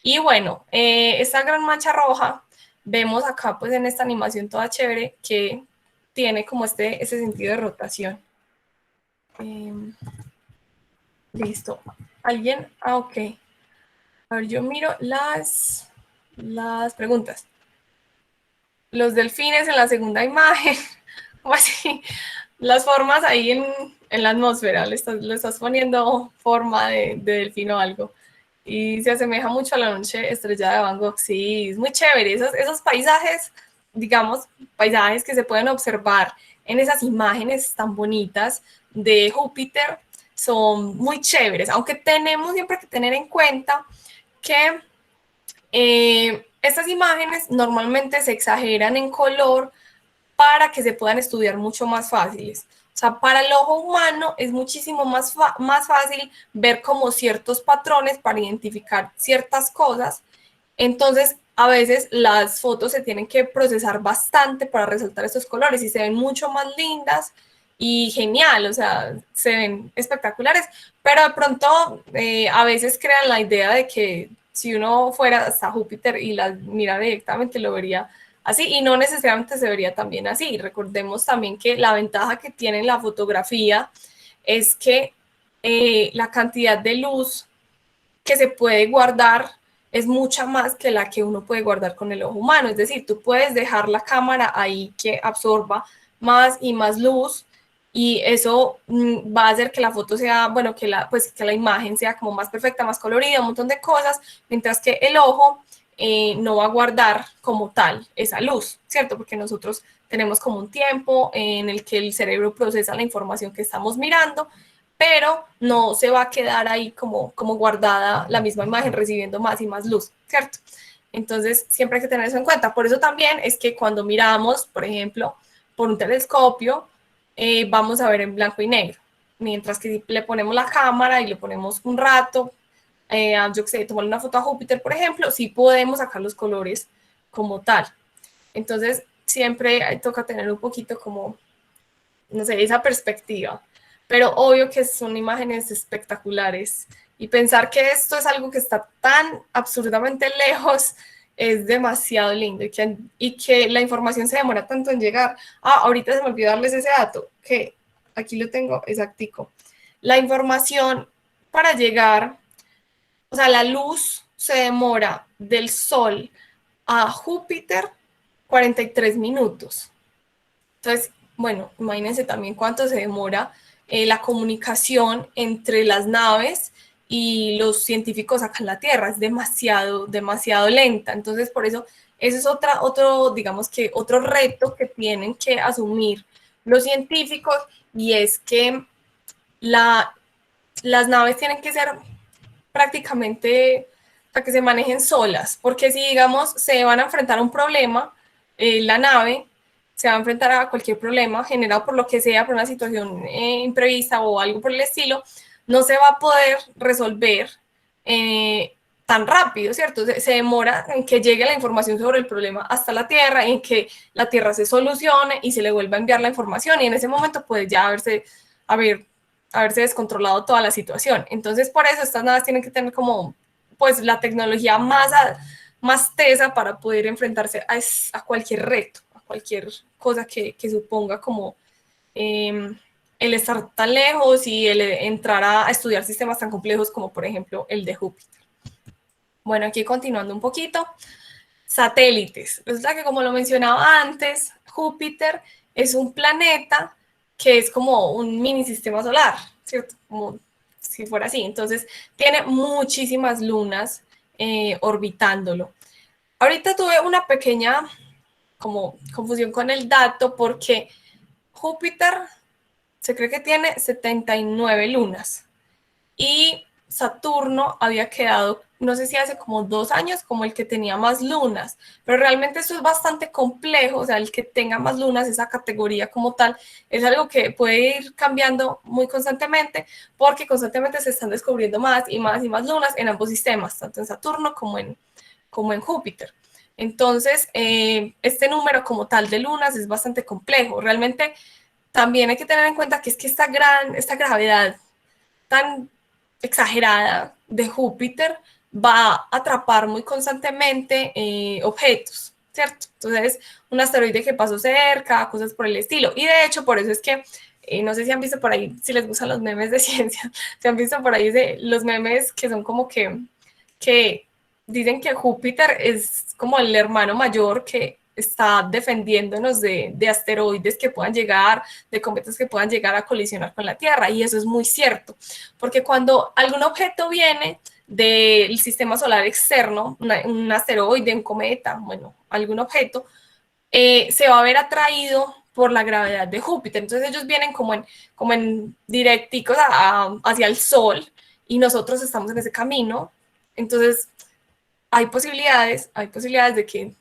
Speaker 1: Y bueno, esta gran mancha roja, vemos acá pues en esta animación toda chévere que tiene como ese sentido de rotación. Listo. ¿Alguien? Ok. A ver, yo miro las preguntas. Los delfines en la segunda imagen, como así, las formas ahí en la atmósfera, le estás poniendo forma de delfín o algo. Y se asemeja mucho a la noche estrellada de Van Gogh. Sí, es muy chévere. Esos paisajes, digamos, paisajes que se pueden observar en esas imágenes tan bonitas de Júpiter, son muy chéveres, aunque tenemos siempre que tener en cuenta que estas imágenes normalmente se exageran en color para que se puedan estudiar mucho más fáciles. O sea, para el ojo humano es muchísimo más fácil ver como ciertos patrones para identificar ciertas cosas. Entonces, a veces las fotos se tienen que procesar bastante para resaltar estos colores y se ven mucho más lindas y genial, o sea, se ven espectaculares, pero de pronto a veces crean la idea de que si uno fuera hasta Júpiter y las mira directamente lo vería así, y no necesariamente se vería también así. Recordemos también que la ventaja que tiene la fotografía es que la cantidad de luz que se puede guardar es mucha más que la que uno puede guardar con el ojo humano, es decir, tú puedes dejar la cámara ahí que absorba más y más luz y eso va a hacer que la foto sea, bueno, que la imagen sea como más perfecta, más colorida, un montón de cosas, mientras que el ojo no va a guardar como tal esa luz, ¿cierto? Porque nosotros tenemos como un tiempo en el que el cerebro procesa la información que estamos mirando, pero no se va a quedar ahí como guardada la misma imagen recibiendo más y más luz, ¿cierto? Entonces, siempre hay que tener eso en cuenta. Por eso también es que cuando miramos, por ejemplo, por un telescopio, vamos a ver en blanco y negro. Mientras que si le ponemos la cámara y le ponemos un rato, yo qué sé, tomar una foto a Júpiter, por ejemplo, sí podemos sacar los colores como tal. Entonces, siempre toca tener un poquito como, no sé, esa perspectiva. Pero obvio que son imágenes espectaculares. Y pensar que esto es algo que está tan absurdamente lejos es demasiado lindo. Y que la información se demora tanto en llegar. Ah, ahorita se me olvidó darles ese dato, que aquí lo tengo exactico. La información para llegar, o sea, la luz se demora del Sol a Júpiter 43 minutos. Entonces, bueno, imagínense también cuánto se demora la comunicación entre las naves y los científicos acá en la Tierra. Es demasiado, demasiado lenta. Entonces, por eso, ese es otro, digamos que otro reto que tienen que asumir los científicos, y es que las naves tienen que ser prácticamente para que se manejen solas, porque si, digamos, se van a enfrentar a un problema, la nave se va a enfrentar a cualquier problema generado por lo que sea, por una situación imprevista o algo por el estilo, no se va a poder resolver tan rápido, ¿cierto? Se demora en que llegue la información sobre el problema hasta la Tierra, en que la Tierra se solucione y se le vuelva a enviar la información, y en ese momento puede ya haberse descontrolado toda la situación. Entonces, por eso estas naves tienen que tener como, pues, la tecnología más tesa para poder enfrentarse a cualquier reto, a cualquier cosa que suponga como el estar tan lejos y el entrar a estudiar sistemas tan complejos como, por ejemplo, el de Júpiter. Bueno, aquí continuando un poquito, satélites. Resulta que, como lo mencionaba antes, Júpiter es un planeta que es como un mini sistema solar, ¿cierto? Como si fuera así. Entonces, tiene muchísimas lunas orbitándolo. Ahorita tuve una pequeña como confusión con el dato, porque Júpiter se cree que tiene 79 lunas y Saturno había quedado, no sé si hace como 2 años, como el que tenía más lunas, pero realmente esto es bastante complejo. O sea, el que tenga más lunas, esa categoría como tal, es algo que puede ir cambiando muy constantemente, porque constantemente se están descubriendo más y más y más lunas en ambos sistemas, tanto en Saturno como en Júpiter. Entonces, este número como tal de lunas es bastante complejo. Realmente también hay que tener en cuenta que es que esta gravedad tan exagerada de Júpiter va a atrapar muy constantemente objetos, ¿cierto? Entonces, un asteroide que pasó cerca, cosas por el estilo. Y de hecho, por eso es que, no sé si han visto por ahí, si les gustan los memes de ciencia, si han visto por ahí los memes que son como que dicen que Júpiter es como el hermano mayor que está defendiéndonos de asteroides que puedan llegar, de cometas que puedan llegar a colisionar con la Tierra. Y eso es muy cierto, porque cuando algún objeto viene del sistema solar externo, un asteroide, un cometa, bueno, algún objeto, se va a ver atraído por la gravedad de Júpiter. Entonces ellos vienen como en directicos hacia el Sol, y nosotros estamos en ese camino. Entonces hay posibilidades de que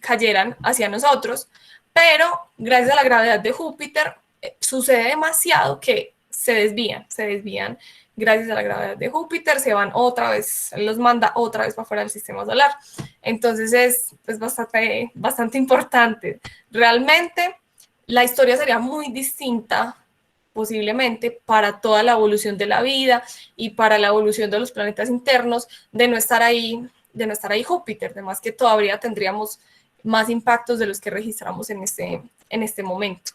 Speaker 1: cayeran hacia nosotros, pero gracias a la gravedad de Júpiter sucede demasiado que se desvían gracias a la gravedad de Júpiter, se van otra vez, los manda otra vez para fuera del sistema solar. Entonces es bastante importante. Realmente la historia sería muy distinta posiblemente para toda la evolución de la vida y para la evolución de los planetas internos, de no estar ahí Júpiter. Además que todavía tendríamos más impactos de los que registramos en este momento.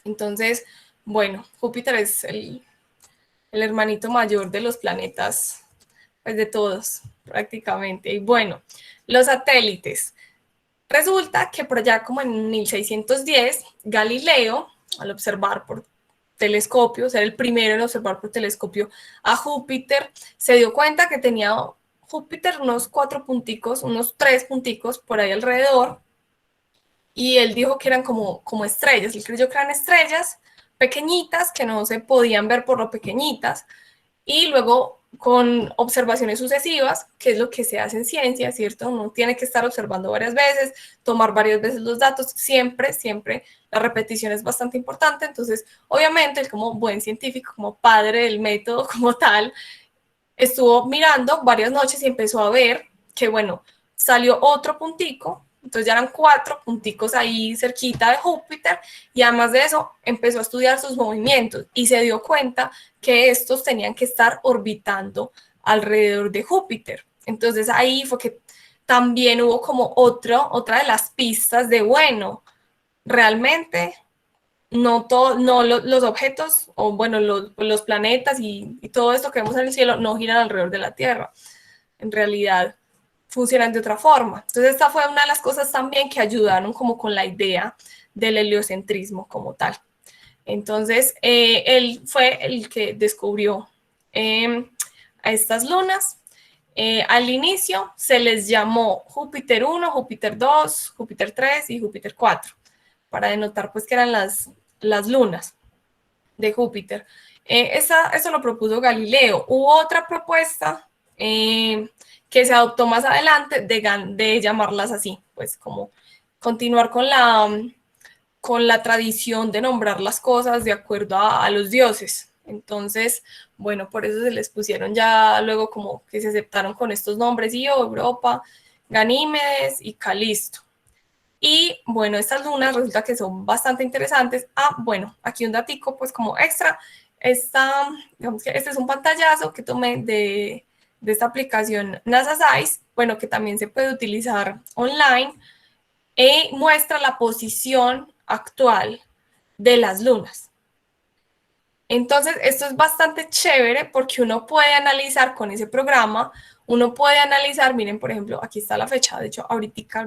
Speaker 1: Entonces, bueno, Júpiter es el hermanito mayor de los planetas, pues de todos prácticamente. Y bueno, los satélites. Resulta que por allá como en 1610, Galileo, al observar por telescopio, ser el primero en observar por telescopio a Júpiter, se dio cuenta que tenía Júpiter unos 4 punticos, unos 3 punticos por ahí alrededor, y él dijo que eran como estrellas. Él creyó que eran estrellas pequeñitas que no se podían ver por lo pequeñitas, y luego con observaciones sucesivas, que es lo que se hace en ciencia, ¿cierto? Uno tiene que estar observando varias veces, tomar varias veces los datos, siempre, siempre la repetición es bastante importante. Entonces, obviamente, él como buen científico, como padre del método como tal, estuvo mirando varias noches y empezó a ver que, bueno, salió otro puntico, entonces ya eran 4 punticos ahí cerquita de Júpiter, y además de eso empezó a estudiar sus movimientos y se dio cuenta que estos tenían que estar orbitando alrededor de Júpiter. Entonces ahí fue que también hubo como otra de las pistas de, bueno, realmente no los objetos, o bueno, los planetas y todo esto que vemos en el cielo no giran alrededor de la Tierra. En realidad funcionan de otra forma. Entonces esta fue una de las cosas también que ayudaron como con la idea del heliocentrismo como tal. Entonces él fue el que descubrió a estas lunas. Al inicio se les llamó Júpiter 1, Júpiter 2, Júpiter 3 y Júpiter 4, para denotar pues que eran las lunas de Júpiter. Eso lo propuso Galileo. Hubo otra propuesta que se adoptó más adelante de llamarlas así, pues como continuar con la tradición de nombrar las cosas de acuerdo a los dioses. Entonces, bueno, por eso se les pusieron ya luego como que se aceptaron con estos nombres: Io, Europa, Ganímedes y Calisto. Y bueno, estas lunas resulta que son bastante interesantes. Bueno, aquí un datico pues como extra. Digamos que este es un pantallazo que tomé de esta aplicación NASA Size, bueno, que también se puede utilizar online, y muestra la posición actual de las lunas. Entonces, esto es bastante chévere porque uno puede analizar con ese programa, uno puede analizar, miren, por ejemplo, aquí está la fecha, de hecho, ahorita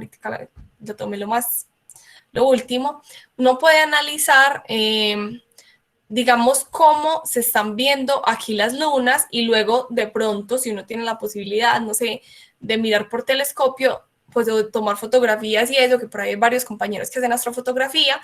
Speaker 1: lo tomé lo último, uno puede analizar, digamos, cómo se están viendo aquí las lunas, y luego de pronto, si uno tiene la posibilidad, no sé, de mirar por telescopio, pues de tomar fotografías y eso, que por ahí hay varios compañeros que hacen astrofotografía,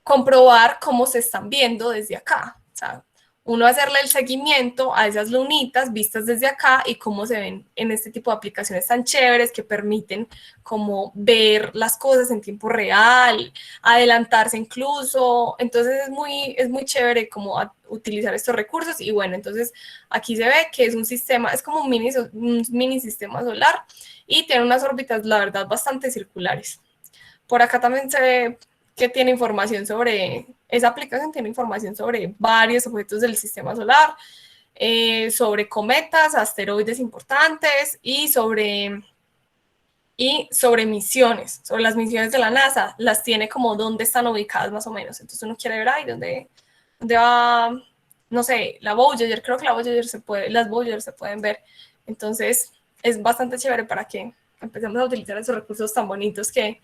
Speaker 1: comprobar cómo se están viendo desde acá. O sea, uno hacerle el seguimiento a esas lunitas vistas desde acá y cómo se ven en este tipo de aplicaciones tan chéveres que permiten como ver las cosas en tiempo real, adelantarse incluso. Entonces es muy chévere como utilizar estos recursos. Y bueno, entonces aquí se ve que es un sistema, es como un mini sistema solar, y tiene unas órbitas, la verdad, bastante circulares. Por acá también se ve que tiene información sobre, esa aplicación tiene información sobre varios objetos del sistema solar, sobre cometas, asteroides importantes, y sobre misiones, sobre las misiones de la NASA, las tiene como dónde están ubicadas más o menos. Entonces uno quiere ver ahí dónde va, no sé, la Voyager, creo que las Voyager se pueden ver. Entonces es bastante chévere para que empecemos a utilizar esos recursos tan bonitos que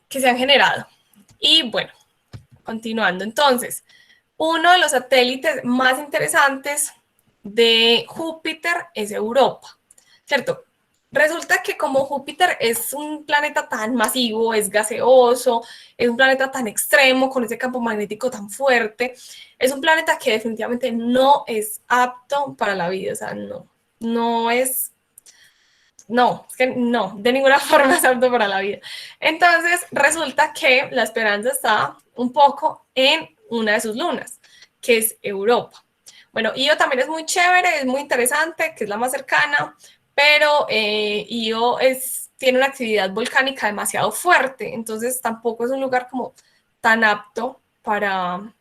Speaker 1: se han generado. Y bueno, continuando, entonces, uno de los satélites más interesantes de Júpiter es Europa, ¿cierto? Resulta que como Júpiter es un planeta tan masivo, es gaseoso, es un planeta tan extremo, con ese campo magnético tan fuerte, es un planeta que definitivamente no es apto para la vida. O sea, es que no, de ninguna forma es apto para la vida. Entonces, resulta que la esperanza está un poco en una de sus lunas, que es Europa. Bueno, Io también es muy chévere, es muy interesante, que es la más cercana, pero Io tiene una actividad volcánica demasiado fuerte, entonces tampoco es un lugar como tan apto para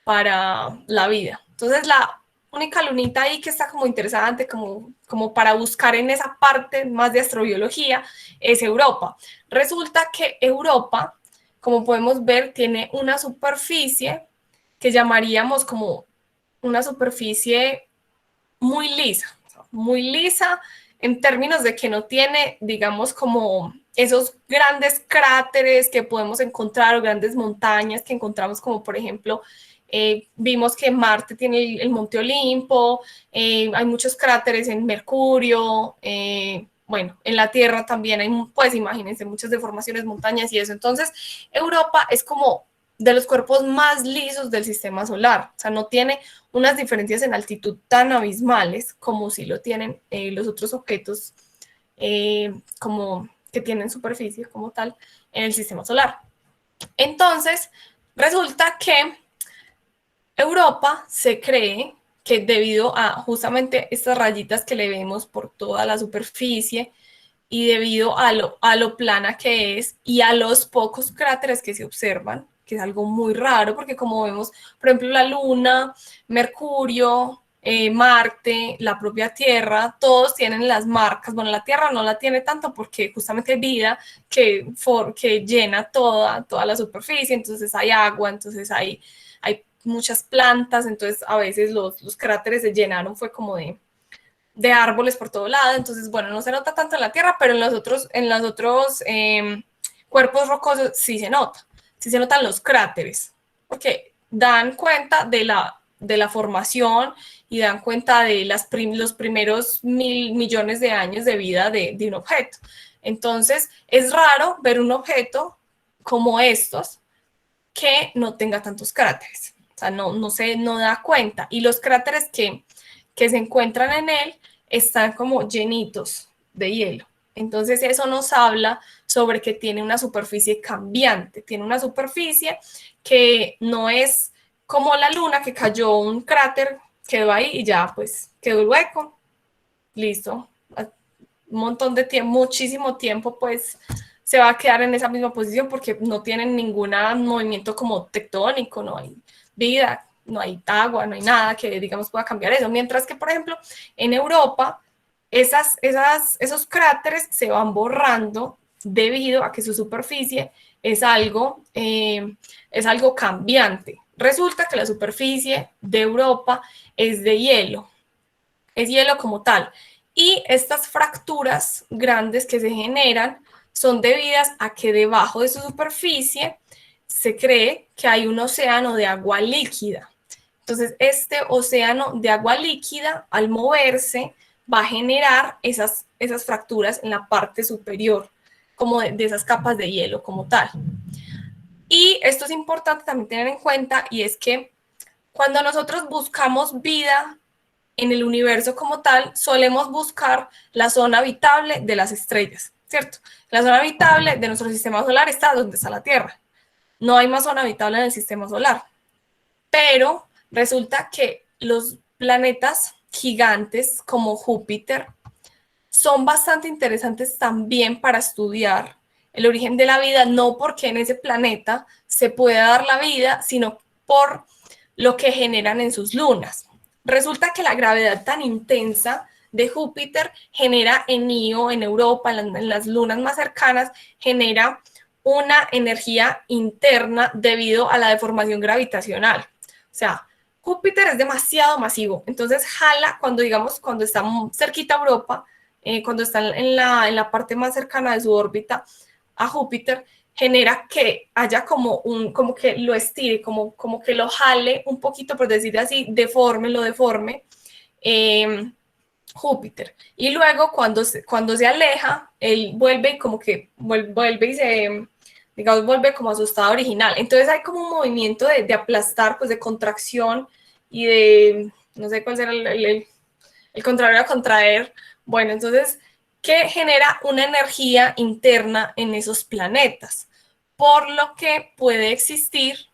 Speaker 1: la vida. Entonces, la única lunita ahí que está como interesante, como para buscar en esa parte más de astrobiología, es Europa. Resulta que Europa, como podemos ver, tiene una superficie que llamaríamos como una superficie muy lisa en términos de que no tiene, digamos, como esos grandes cráteres que podemos encontrar, o grandes montañas que encontramos, como por ejemplo, vimos que Marte tiene el Monte Olimpo, hay muchos cráteres en Mercurio, bueno, en la Tierra también hay, pues imagínense, muchas deformaciones, montañas y eso. Entonces, Europa es como de los cuerpos más lisos del sistema solar. O sea, no tiene unas diferencias en altitud tan abismales como si lo tienen los otros objetos como que tienen superficie como tal en el sistema solar. Entonces, resulta que Europa se cree que debido a justamente estas rayitas que le vemos por toda la superficie y debido a lo plana que es y a los pocos cráteres que se observan, que es algo muy raro, porque como vemos, por ejemplo, la Luna, Mercurio, Marte, la propia Tierra, todos tienen las marcas. Bueno, la Tierra no la tiene tanto porque justamente hay vida que llena toda la superficie, entonces hay agua, entonces hay muchas plantas, entonces a veces los cráteres se llenaron, fue como de árboles por todo lado, entonces bueno, no se nota tanto en la Tierra, pero en los otros cuerpos rocosos sí se notan los cráteres, porque dan cuenta de la formación y dan cuenta de los primeros 1.000 millones de años de vida de un objeto. Entonces es raro ver un objeto como estos que no tenga tantos cráteres. O sea, no da cuenta. Y los cráteres que se encuentran en él están como llenitos de hielo. Entonces eso nos habla sobre que tiene una superficie cambiante, tiene una superficie que no es como la Luna, que cayó un cráter, quedó ahí y ya pues quedó el hueco, listo. Un montón de tiempo, muchísimo tiempo pues se va a quedar en esa misma posición porque no tienen ningún movimiento como tectónico, no hay vida, no hay agua, no hay nada que, digamos, pueda cambiar eso. Mientras que, por ejemplo, en Europa, esos cráteres se van borrando debido a que su superficie es algo cambiante. Resulta que la superficie de Europa es de hielo, es hielo como tal. Y estas fracturas grandes que se generan son debidas a que debajo de su superficie se cree que hay un océano de agua líquida. Entonces, este océano de agua líquida, al moverse, va a generar esas fracturas en la parte superior, como de esas capas de hielo como tal. Y esto es importante también tener en cuenta, y es que cuando nosotros buscamos vida en el universo como tal, solemos buscar la zona habitable de las estrellas, ¿cierto? La zona habitable de nuestro sistema solar está donde está la Tierra. No hay más zona habitable en el sistema solar. Pero resulta que los planetas gigantes como Júpiter son bastante interesantes también para estudiar el origen de la vida, no porque en ese planeta se pueda dar la vida, sino por lo que generan en sus lunas. Resulta que la gravedad tan intensa de Júpiter genera en Io, en Europa, en las lunas más cercanas, genera una energía interna debido a la deformación gravitacional. O sea, Júpiter es demasiado masivo, entonces jala cuando está cerquita a Europa, cuando está en la parte más cercana de su órbita a Júpiter, genera que haya como que lo estire, como que lo jale un poquito, por decir así, lo deforme Júpiter. Y luego cuando se aleja, él vuelve y como que vuelve y vuelve como a su estado original. Entonces hay como un movimiento de aplastar, pues de contracción y de, no sé cuál será el contrario a contraer. Bueno, entonces, que genera una energía interna en esos planetas, por lo que puede existir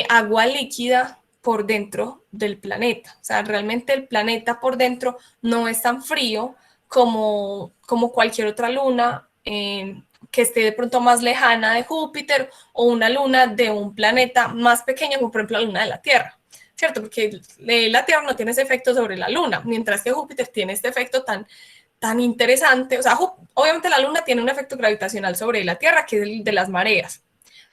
Speaker 1: agua líquida por dentro del planeta. O sea, realmente el planeta por dentro no es tan frío como cualquier otra luna que esté de pronto más lejana de Júpiter o una luna de un planeta más pequeño, como por ejemplo la luna de la Tierra, ¿cierto? Porque la Tierra no tiene ese efecto sobre la luna, mientras que Júpiter tiene este efecto tan interesante. O sea, obviamente la luna tiene un efecto gravitacional sobre la Tierra, que es el de las mareas.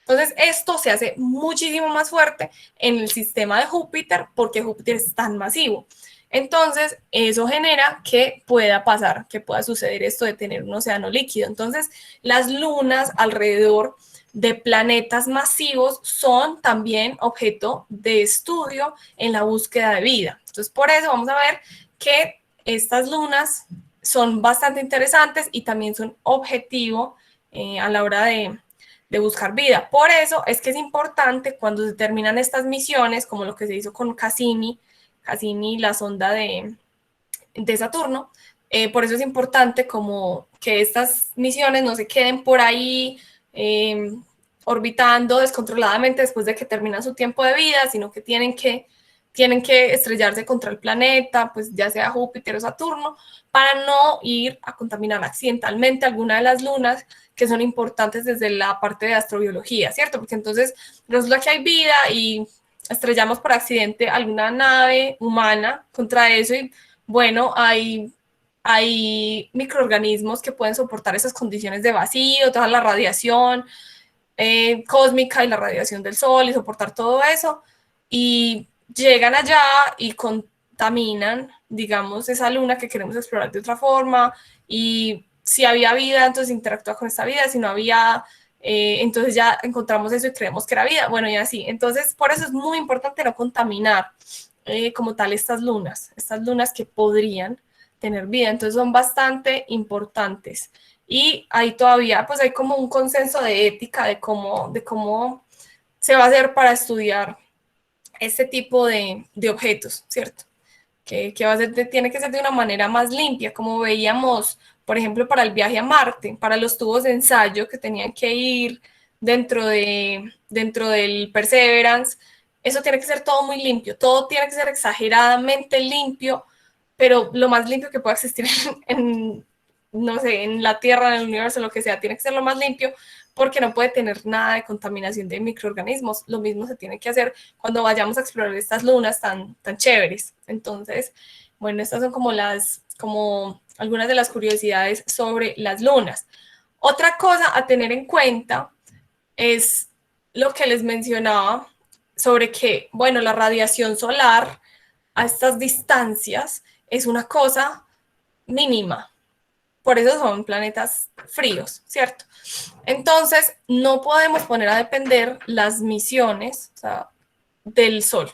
Speaker 1: Entonces, esto se hace muchísimo más fuerte en el sistema de Júpiter porque Júpiter es tan masivo. Entonces, eso genera que pueda suceder esto de tener un océano líquido. Entonces, las lunas alrededor de planetas masivos son también objeto de estudio en la búsqueda de vida. Entonces, por eso vamos a ver que estas lunas son bastante interesantes y también son objetivo a la hora de buscar vida. Por eso es que es importante cuando se terminan estas misiones, como lo que se hizo con Cassini, la sonda de Saturno, por eso es importante como que estas misiones no se queden por ahí orbitando descontroladamente después de que terminan su tiempo de vida, sino que tienen que estrellarse contra el planeta, pues ya sea Júpiter o Saturno, para no ir a contaminar accidentalmente alguna de las lunas que son importantes desde la parte de astrobiología, ¿cierto? Porque entonces resulta que hay vida y estrellamos por accidente alguna nave humana contra eso y bueno, hay microorganismos que pueden soportar esas condiciones de vacío, toda la radiación cósmica y la radiación del sol y soportar todo eso y llegan allá y contaminan, digamos, esa luna que queremos explorar de otra forma y si había vida, entonces interactúa con esta vida, si no había, entonces ya encontramos eso y creemos que era vida, bueno, y así. Entonces, por eso es muy importante no contaminar como tal estas lunas que podrían tener vida, entonces son bastante importantes. Y ahí todavía, pues hay como un consenso de ética de cómo se va a hacer para estudiar este tipo de objetos, ¿cierto? Que va a ser, tiene que ser de una manera más limpia, como veíamos, por ejemplo, para el viaje a Marte, para los tubos de ensayo que tenían que ir dentro del Perseverance, eso tiene que ser todo muy limpio, todo tiene que ser exageradamente limpio, pero lo más limpio que pueda existir no sé, en la Tierra, en el universo, lo que sea, tiene que ser lo más limpio porque no puede tener nada de contaminación de microorganismos. Lo mismo se tiene que hacer cuando vayamos a explorar estas lunas tan chéveres. Entonces, bueno, estas son como algunas de las curiosidades sobre las lunas. Otra cosa a tener en cuenta es lo que les mencionaba sobre que, bueno, la radiación solar a estas distancias es una cosa mínima. Por eso son planetas fríos, ¿cierto? Entonces, no podemos poner a depender las misiones, o sea, del Sol,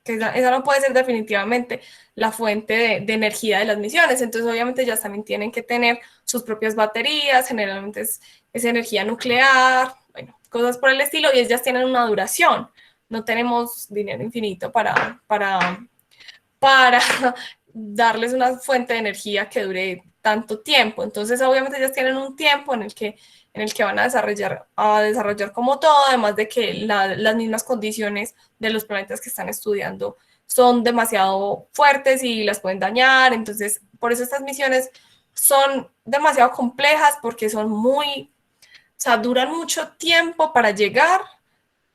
Speaker 1: que esa no puede ser definitivamente la fuente de energía de las misiones. Entonces, obviamente, ellas también tienen que tener sus propias baterías, generalmente es energía nuclear, bueno, cosas por el estilo, y ellas tienen una duración. No tenemos dinero infinito para darles una fuente de energía que dure tanto tiempo. Entonces, obviamente, ellas tienen un tiempo en el que van a desarrollar como todo, además de que las mismas condiciones de los planetas que están estudiando son demasiado fuertes y las pueden dañar. Entonces, por eso estas misiones son demasiado complejas porque son o sea, duran mucho tiempo para llegar,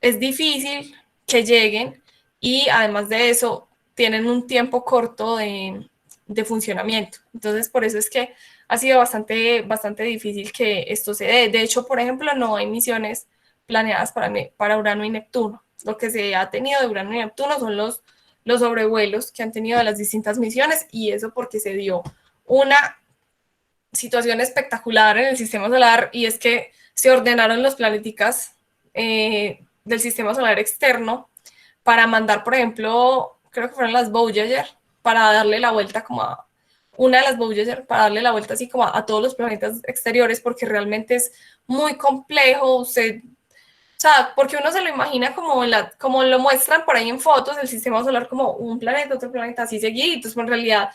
Speaker 1: es difícil que lleguen y además de eso tienen un tiempo corto de funcionamiento. Entonces, por eso es que ha sido bastante difícil que esto se dé. De hecho, por ejemplo, no hay misiones planeadas para Urano y Neptuno. Lo que se ha tenido de Urano y Neptuno son los sobrevuelos que han tenido de las distintas misiones y eso porque se dio una situación espectacular en el sistema solar y es que se ordenaron los planeticas del sistema solar externo para mandar, por ejemplo, creo que fueron las Voyager, para darle la vuelta como a una de las Voyager, para darle la vuelta así como a todos los planetas exteriores, porque realmente es muy complejo, o sea, porque uno se lo imagina como lo muestran por ahí en fotos del sistema solar, como un planeta, otro planeta, así seguiditos, pero en realidad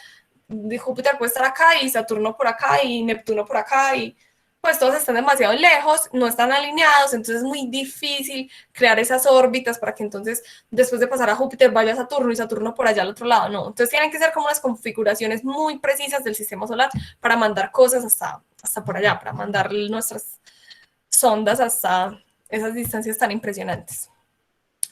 Speaker 1: Júpiter puede estar acá y Saturno por acá y Neptuno por acá y pues todos están demasiado lejos, no están alineados, entonces es muy difícil crear esas órbitas para que entonces después de pasar a Júpiter vaya a Saturno y Saturno por allá al otro lado, no. Entonces tienen que ser como unas configuraciones muy precisas del sistema solar para mandar cosas hasta por allá, para mandar nuestras sondas hasta esas distancias tan impresionantes.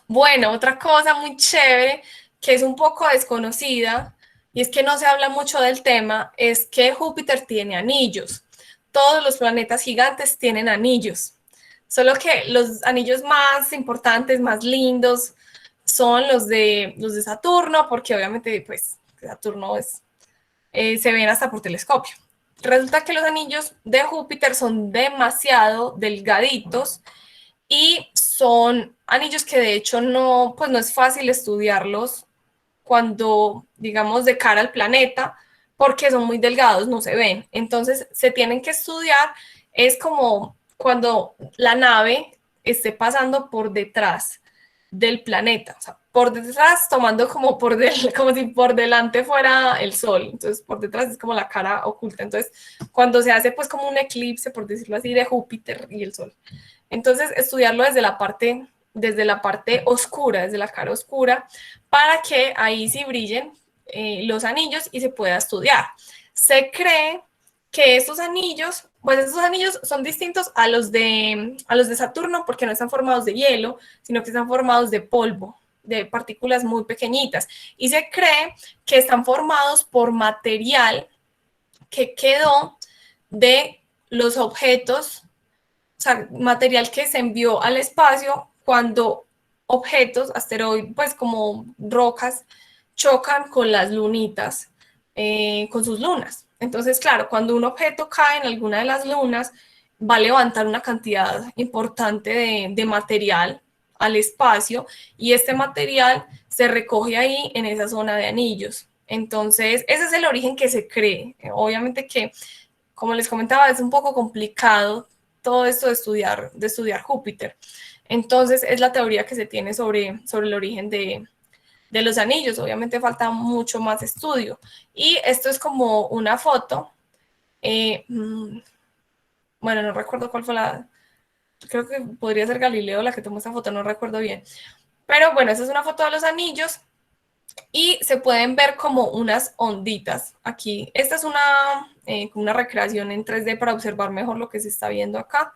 Speaker 1: Bueno, otra cosa muy chévere que es un poco desconocida y es que no se habla mucho del tema, es que Júpiter tiene anillos. Todos los planetas gigantes tienen anillos, solo que los anillos más importantes, más lindos, son los de Saturno, porque obviamente pues Saturno se ven hasta por telescopio. Resulta que los anillos de Júpiter son demasiado delgaditos y son anillos que de hecho no es fácil estudiarlos cuando, digamos, de cara al planeta, porque son muy delgados, no se ven. Entonces se tienen que estudiar, es como cuando la nave esté pasando por detrás del planeta, o sea, por detrás tomando como, como si por delante fuera el sol, entonces por detrás es como la cara oculta, entonces cuando se hace pues como un eclipse, por decirlo así, de Júpiter y el sol. Entonces estudiarlo desde la parte oscura, desde la cara oscura, para que ahí sí brillen los anillos y se pueda estudiar. Se cree que estos anillos, pues estos anillos son distintos a los de Saturno porque no están formados de hielo, sino que están formados de polvo, de partículas muy pequeñitas. Y se cree que están formados por material que quedó de los objetos, o sea, material que se envió al espacio cuando objetos, asteroides, pues como rocas, chocan con las lunitas, con sus lunas. Entonces, claro, cuando un objeto cae en alguna de las lunas, va a levantar una cantidad importante de material al espacio y este material se recoge ahí en esa zona de anillos. Entonces, ese es el origen que se cree. Obviamente que, como les comentaba, es un poco complicado todo esto de estudiar Júpiter. Entonces, es la teoría que se tiene sobre el origen de los anillos. Obviamente falta mucho más estudio. Y esto es como una foto. Bueno, no recuerdo cuál fue creo que podría ser Galileo la que tomó esta foto, no recuerdo bien. Pero bueno, esta es una foto de los anillos y se pueden ver como unas onditas aquí. Esta es una recreación en 3D para observar mejor lo que se está viendo acá.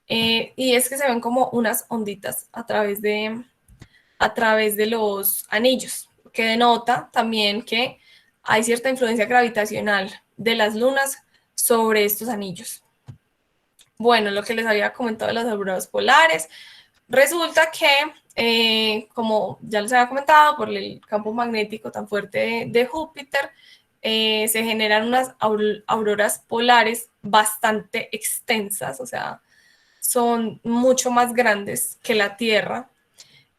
Speaker 1: Y es que se ven como unas onditas a través de los anillos, que denota también que hay cierta influencia gravitacional de las lunas sobre estos anillos. Bueno, lo que les había comentado de las auroras polares, resulta que, como ya les había comentado, por el campo magnético tan fuerte de Júpiter, se generan unas auroras polares bastante extensas, o sea, son mucho más grandes que la Tierra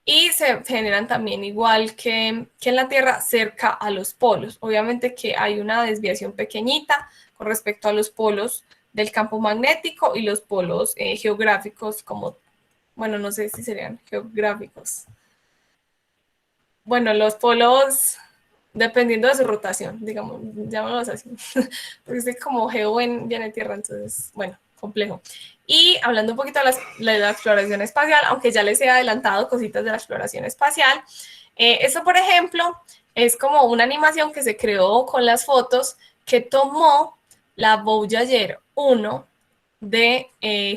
Speaker 1: y se generan también igual que en la Tierra cerca a los polos. Obviamente que hay una desviación pequeñita con respecto a los polos del campo magnético y los polos geográficos como, bueno, no sé si serían geográficos. Bueno, los polos dependiendo de su rotación, digamos, llamémoslos así, porque es como geo viene tierra, entonces, bueno, complejo. Y hablando un poquito de la exploración espacial, aunque ya les he adelantado cositas de la exploración espacial, esto, por ejemplo, es como una animación que se creó con las fotos que tomó la Voyager 1 de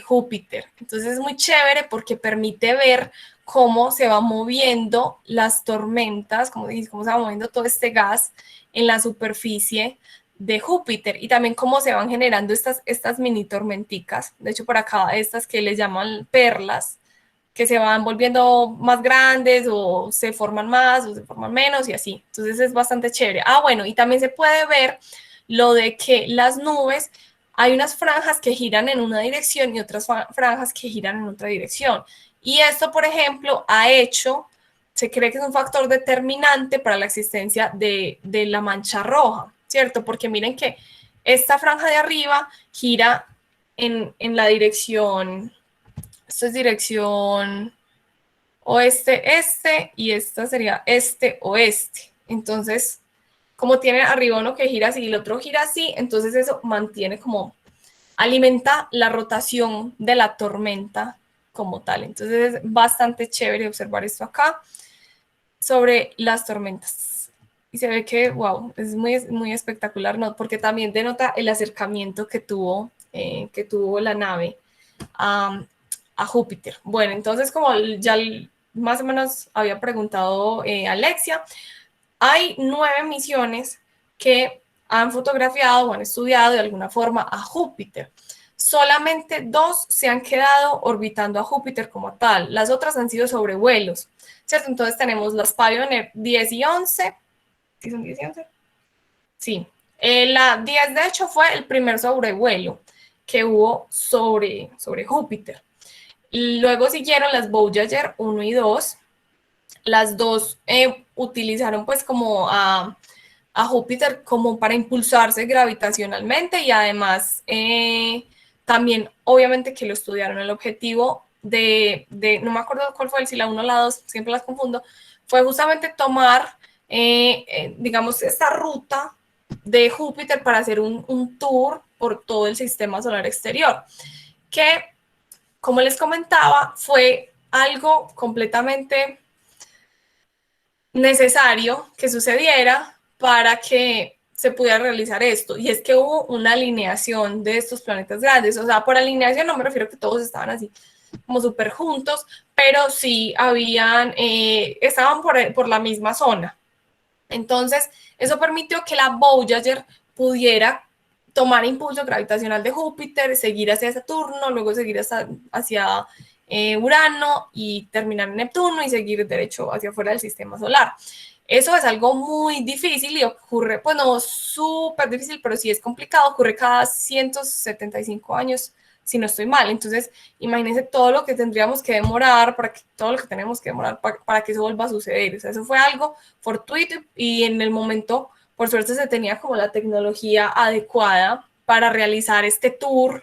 Speaker 1: Júpiter. Entonces es muy chévere porque permite ver cómo se van moviendo las tormentas, cómo se va moviendo todo este gas en la superficie de Júpiter y también cómo se van generando estas mini tormenticas. De hecho, por acá estas que les llaman perlas, que se van volviendo más grandes o se forman más o se forman menos y así. Entonces es bastante chévere. Ah, bueno, y también se puede ver lo de que las nubes, hay unas franjas que giran en una dirección y otras franjas que giran en otra dirección. Y esto, por ejemplo, se cree que es un factor determinante para la existencia de la mancha roja, ¿cierto? Porque miren que esta franja de arriba gira en la dirección, esto es dirección oeste-este y esta sería este-oeste. Entonces, como tiene arriba uno que gira así y el otro gira así, entonces eso mantiene alimenta la rotación de la tormenta como tal. Entonces es bastante chévere observar esto acá sobre las tormentas. Y se ve que, wow, es muy, muy espectacular, ¿no? Porque también denota el acercamiento que tuvo la nave a Júpiter. Bueno, entonces como ya más o menos había preguntado Alexia, hay 9 misiones que han fotografiado o han estudiado de alguna forma a Júpiter. Solamente 2 se han quedado orbitando a Júpiter como tal. Las otras han sido sobrevuelos, ¿cierto? Entonces tenemos las Pioneer 10 y 11. ¿Sí son 10 y 11? Sí. La 10, de hecho, fue el primer sobrevuelo que hubo sobre Júpiter. Luego siguieron las Voyager 1 y 2. Las dos utilizaron pues como a Júpiter como para impulsarse gravitacionalmente y además también obviamente que lo estudiaron. El objetivo no me acuerdo cuál fue, si la 1 o la 2, siempre las confundo, fue justamente tomar, digamos, esta ruta de Júpiter para hacer un tour por todo el sistema solar exterior, que, como les comentaba, fue algo completamente necesario que sucediera para que se pudiera realizar esto, y es que hubo una alineación de estos planetas grandes. O sea, por alineación no me refiero a que todos estaban así como súper juntos, pero sí estaban por la misma zona. Entonces, eso permitió que la Voyager pudiera tomar impulso gravitacional de Júpiter, seguir hacia Saturno, luego seguir hacia Urano y terminar en Neptuno y seguir derecho hacia afuera del sistema solar. Eso es algo muy difícil y ocurre, pues no súper difícil, pero sí es complicado, ocurre cada 175 años, si no estoy mal. Entonces, imagínense todo lo que tendríamos que demorar, todo lo que tenemos que demorar para que eso vuelva a suceder. O sea, eso fue algo fortuito y en el momento, por suerte, se tenía como la tecnología adecuada para realizar este tour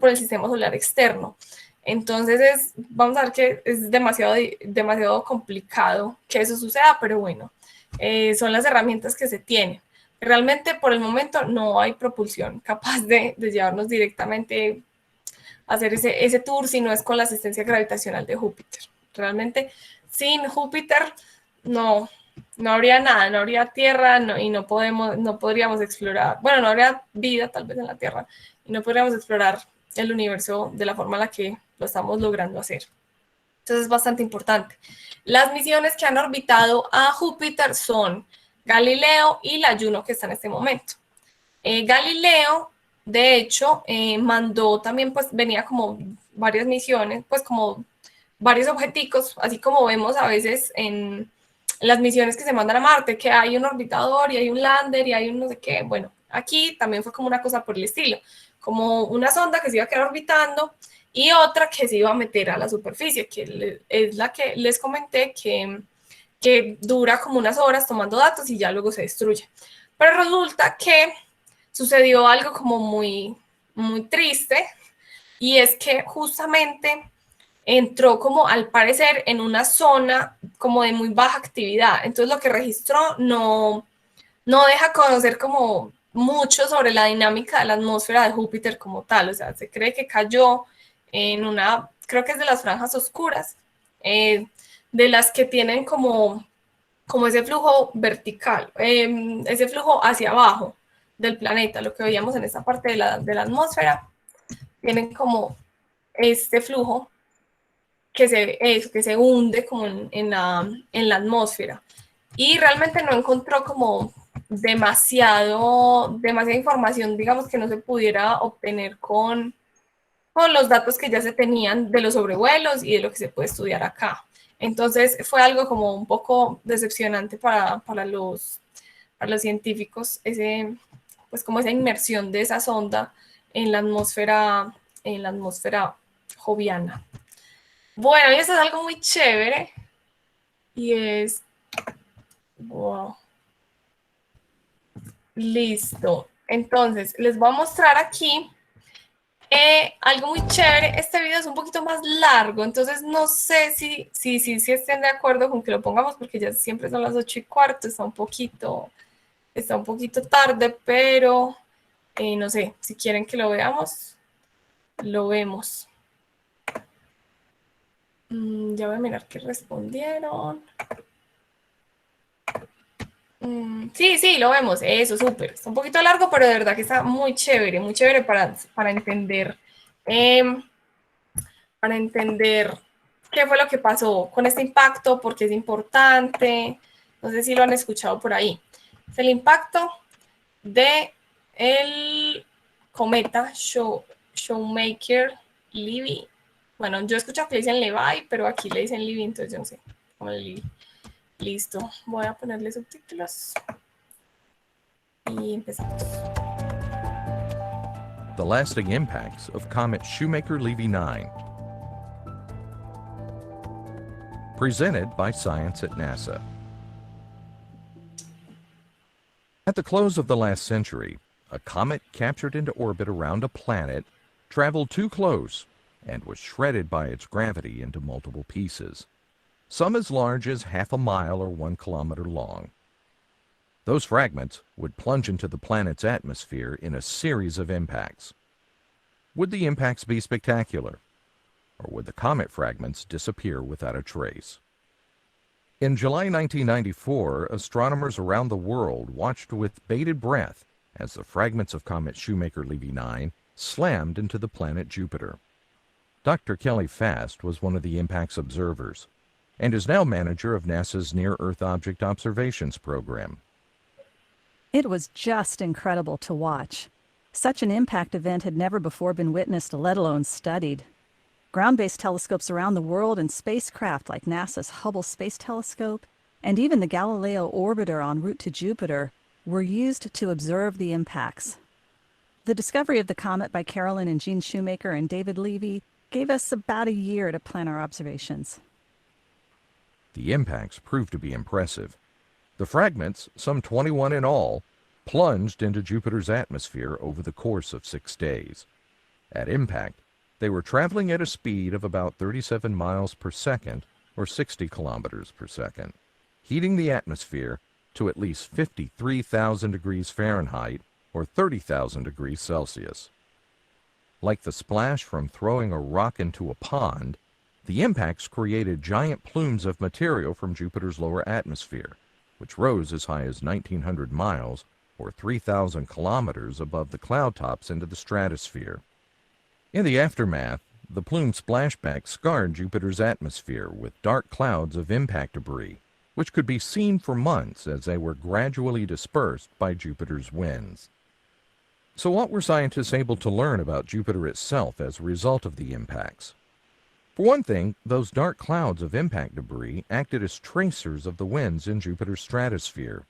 Speaker 1: por el sistema solar externo. Entonces, vamos a ver que es demasiado complicado que eso suceda, pero bueno, son las herramientas que se tienen. Realmente, por el momento, no hay propulsión capaz de llevarnos directamente a hacer ese tour si no es con la asistencia gravitacional de Júpiter. Realmente, sin Júpiter, no habría nada, no habría Tierra y no podríamos explorar, bueno, no habría vida tal vez en la Tierra y no podríamos explorar el universo de la forma en la que lo estamos logrando hacer. Entonces es bastante importante. Las misiones que han orbitado a Júpiter son Galileo y la Juno, que está en este momento. Galileo, de hecho, mandó también, pues venía como varias misiones, pues como varios objetivos, así como vemos a veces en las misiones que se mandan a Marte, que hay un orbitador y hay un lander y hay un no sé qué. Bueno, aquí también fue como una cosa por el estilo, como una sonda que se iba a quedar orbitando y otra que se iba a meter a la superficie, que es la que les comenté que dura como unas horas tomando datos y ya luego se destruye. Pero resulta que sucedió algo como muy, muy triste, y es que justamente entró como al parecer en una zona como de muy baja actividad. Entonces lo que registró no deja conocer como mucho sobre la dinámica de la atmósfera de Júpiter como tal. O sea, se cree que cayó en creo que es de las franjas oscuras, de las que tienen como ese flujo vertical, ese flujo hacia abajo del planeta, lo que veíamos en esta parte de la atmósfera, tienen como este flujo que se hunde como en la atmósfera. Y realmente no encontró como demasiada información, digamos, que no se pudiera obtener con los datos que ya se tenían de los sobrevuelos y de lo que se puede estudiar acá. Entonces fue algo como un poco decepcionante para los científicos, pues como esa inmersión de esa sonda en la atmósfera joviana. Bueno, y esto es algo muy chévere y es... Wow. Listo. Entonces, les voy a mostrar aquí algo muy chévere. Este video es un poquito más largo, entonces no sé si estén de acuerdo con que lo pongamos, porque ya siempre son las 8:15, está un poquito tarde, pero no sé, si quieren que lo veamos, lo vemos. Ya voy a mirar qué respondieron. Sí, lo vemos, eso, súper. Está un poquito largo, pero de verdad que está muy chévere para entender qué fue lo que pasó con este impacto, por qué es importante. No sé si lo han escuchado por ahí. Es el impacto de el cometa Shoemaker-Levy. Bueno, yo he escuchado que le dicen Levi, pero aquí le dicen Levy, entonces yo no sé cómo le Levy. Listo, voy a ponerle subtítulos y empezamos.
Speaker 6: The lasting impacts of comet Shoemaker-Levy 9. Presented by Science at NASA. At the close of the last century, a comet captured into orbit around a planet traveled too close and was shredded by its gravity into multiple pieces, some as large as half a mile or 1 kilometer long. Those fragments would plunge into the planet's atmosphere in a series of impacts. Would the impacts be spectacular, or would the comet fragments disappear without a trace? In July 1994, astronomers around the world watched with bated breath as the fragments of comet Shoemaker-Levy 9 slammed into the planet Jupiter. Dr. Kelly Fast was one of the impact's observers and is now manager of NASA's Near-Earth Object Observations program.
Speaker 7: It was just incredible to watch. Such an impact event had never before been witnessed, let alone studied. Ground-based telescopes around the world and spacecraft like NASA's Hubble Space Telescope and even the Galileo orbiter en route to Jupiter were used to observe the impacts. The discovery of the comet by Carolyn and Gene Shoemaker and David Levy gave us about a year to plan our observations.
Speaker 6: The impacts proved to be impressive. The fragments, some 21 in all, plunged into Jupiter's atmosphere over the course of 6 days. At impact, they were traveling at a speed of about 37 miles per second, or 60 kilometers per second, heating the atmosphere to at least 53,000 degrees Fahrenheit, or 30,000 degrees Celsius. Like the splash from throwing a rock into a pond, the impacts created giant plumes of material from Jupiter's lower atmosphere, which rose as high as 1,900 miles, or 3,000 kilometers above the cloud tops into the stratosphere. In the aftermath, the plume splashback scarred Jupiter's atmosphere with dark clouds of impact debris, which could be seen for months as they were gradually dispersed by Jupiter's winds. So what were scientists able to learn about Jupiter itself as a result of the impacts? For one thing, those dark clouds of impact debris acted as tracers of the winds in Jupiter's stratosphere,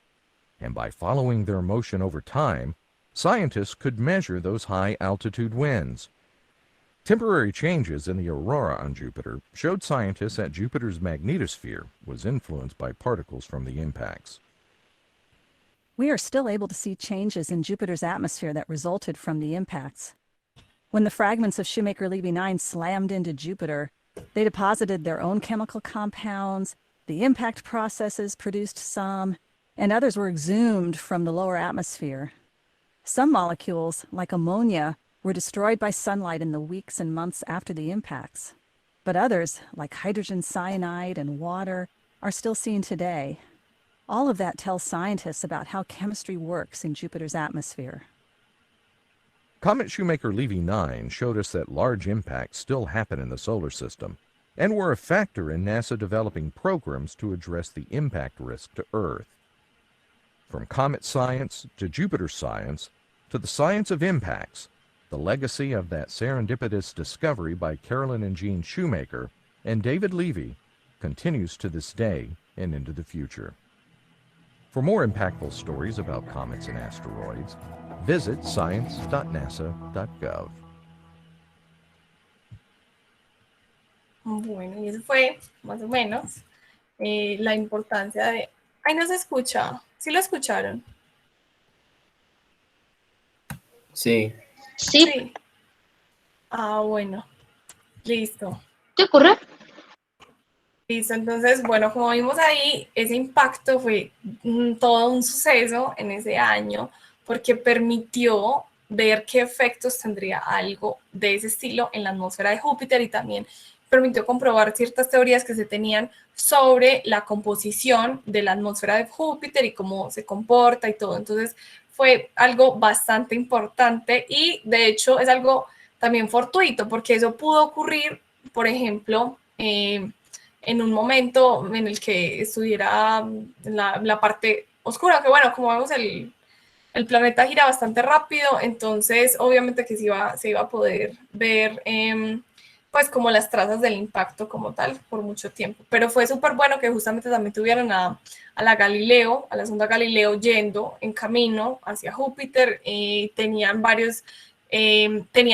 Speaker 6: and by following their motion over time, scientists could measure those high-altitude winds. Temporary changes in the aurora on Jupiter showed scientists that Jupiter's magnetosphere was influenced by particles from the impacts.
Speaker 7: We are still able to see changes in Jupiter's atmosphere that resulted from the impacts. When the fragments of Shoemaker-Levy 9 slammed into Jupiter, they deposited their own chemical compounds, the impact processes produced some, and others were exhumed from the lower atmosphere. Some molecules, like ammonia, were destroyed by sunlight in the weeks and months after the impacts. But others, like hydrogen cyanide and water, are still seen today. All of that tells scientists about how chemistry works in Jupiter's atmosphere.
Speaker 6: Comet Shoemaker-Levy 9 showed us that large impacts still happen in the solar system and were a factor in NASA developing programs to address the impact risk to Earth. From comet science to Jupiter science to the science of impacts, the legacy of that serendipitous discovery by Carolyn and Gene Shoemaker and David Levy continues to this day and into the future. For more impactful stories about comets and asteroids, visit science.nasa.gov.
Speaker 1: Bueno, y eso fue más o menos la importancia de... Ahí no se escucha. ¿Sí lo escucharon?
Speaker 8: Sí.
Speaker 3: Sí,
Speaker 1: Ah, bueno. Listo.
Speaker 3: ¿te ocurre?
Speaker 1: Listo, entonces, bueno, como vimos ahí, ese impacto fue todo un suceso en ese año porque permitió ver qué efectos tendría algo de ese estilo en la atmósfera de Júpiter y también permitió comprobar ciertas teorías que se tenían sobre la composición de la atmósfera de Júpiter y cómo se comporta y todo. Entonces, fue algo bastante importante y de hecho es algo también fortuito porque eso pudo ocurrir, por ejemplo, en un momento en el que estuviera la parte oscura, que bueno, como vemos el planeta gira bastante rápido, entonces obviamente que se iba a poder ver pues como las trazas del impacto como tal por mucho tiempo, pero fue súper bueno que justamente también tuvieron a la Galileo, a la sonda Galileo yendo en camino hacia Júpiter, tenían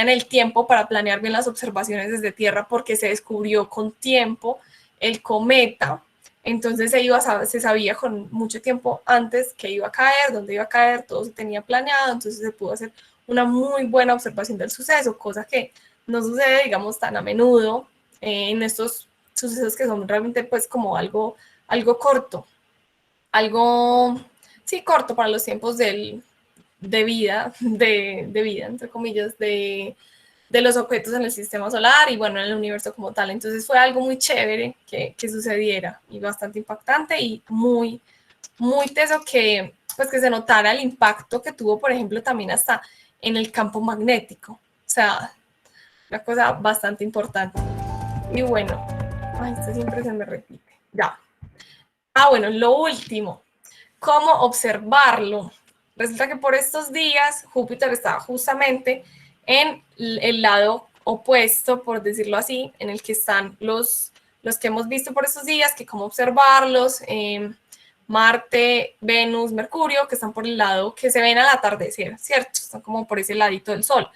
Speaker 1: el tiempo para planear bien las observaciones desde Tierra porque se descubrió con tiempo el cometa Entonces se sabía con mucho tiempo antes que iba a caer, dónde iba a caer, todo se tenía planeado, entonces se pudo hacer una muy buena observación del suceso, cosa que no sucede, digamos, tan a menudo en estos sucesos que son realmente pues como algo corto, algo, sí, corto para los tiempos de vida, de vida, entre comillas, de los objetos en el sistema solar y bueno, en el universo como tal. Entonces fue algo muy chévere que sucediera y bastante impactante y muy, muy teso que, pues, que se notara el impacto que tuvo, por ejemplo, también hasta en el campo magnético. O sea, una cosa bastante importante. Y bueno, ay, esto siempre se me repite. Ya. Ah, bueno, lo último, ¿cómo observarlo? Resulta que por estos días Júpiter estaba justamente en el lado opuesto, por decirlo así, en el que están los que hemos visto por estos días, que cómo observarlos, Marte, Venus, Mercurio, que están por el lado que se ven al atardecer, ¿cierto? Están como por ese ladito del Sol.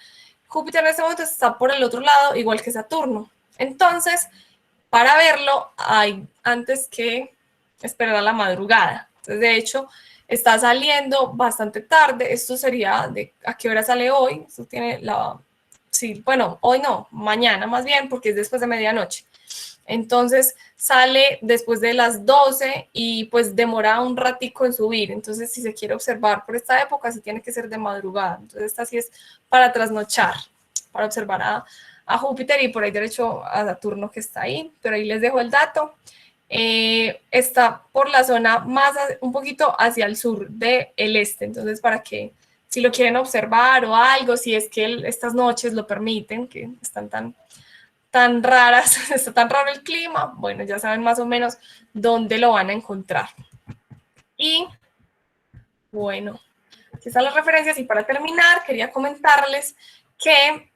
Speaker 1: Júpiter en este momento está por el otro lado, igual que Saturno. Entonces, para verlo, hay antes que esperar a la madrugada. Entonces, de hecho, está saliendo bastante tarde. Esto sería ¿a qué hora sale hoy? Esto tiene sí, bueno, hoy no, mañana más bien, porque es después de medianoche. Entonces sale después de las 12 y pues demora un ratico en subir. Entonces, si se quiere observar por esta época, sí tiene que ser de madrugada. Entonces, esta sí es para trasnochar, para observar a Júpiter y por ahí derecho a Saturno que está ahí. Pero ahí les dejo el dato. Está por la zona más, un poquito hacia el sur del este. Entonces, para que si lo quieren observar o algo, si es que estas noches lo permiten, que están tan raras, está tan raro el clima, bueno, ya saben más o menos dónde lo van a encontrar. Y bueno, aquí están las referencias y para terminar quería comentarles que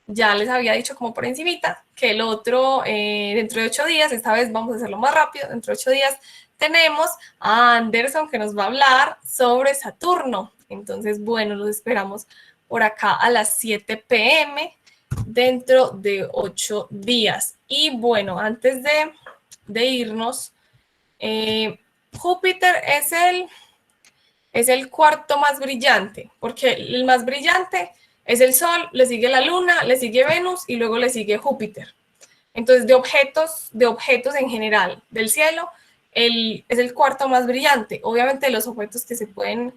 Speaker 1: ya les había dicho como por encimita que el otro, dentro de 8 días, esta vez vamos a hacerlo más rápido, dentro de 8 días tenemos a Anderson que nos va a hablar sobre Saturno. Entonces, bueno, los esperamos por acá a las 7 p.m. dentro de 8 días. Y bueno, antes de irnos, Júpiter es el cuarto más brillante, porque el más brillante es el Sol, le sigue la Luna, le sigue Venus y luego le sigue Júpiter. Entonces, de objetos en general del cielo, es el cuarto más brillante. Obviamente, los objetos que se pueden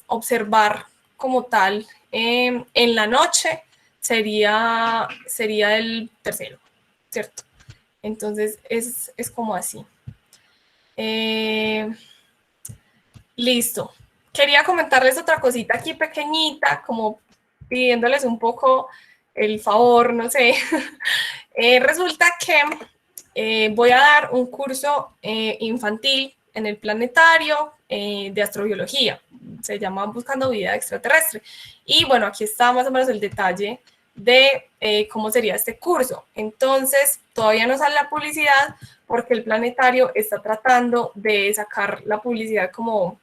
Speaker 1: observar como tal en la noche sería el tercero, ¿cierto? Entonces, es como así. Listo. Quería comentarles otra cosita aquí pequeñita, como pidiéndoles un poco el favor, no sé. Resulta que voy a dar un curso infantil en el planetario de astrobiología. Se llama Buscando Vida Extraterrestre. Y bueno, aquí está más o menos el detalle de cómo sería este curso. Entonces, todavía no sale la publicidad porque el planetario está tratando de sacar la publicidad como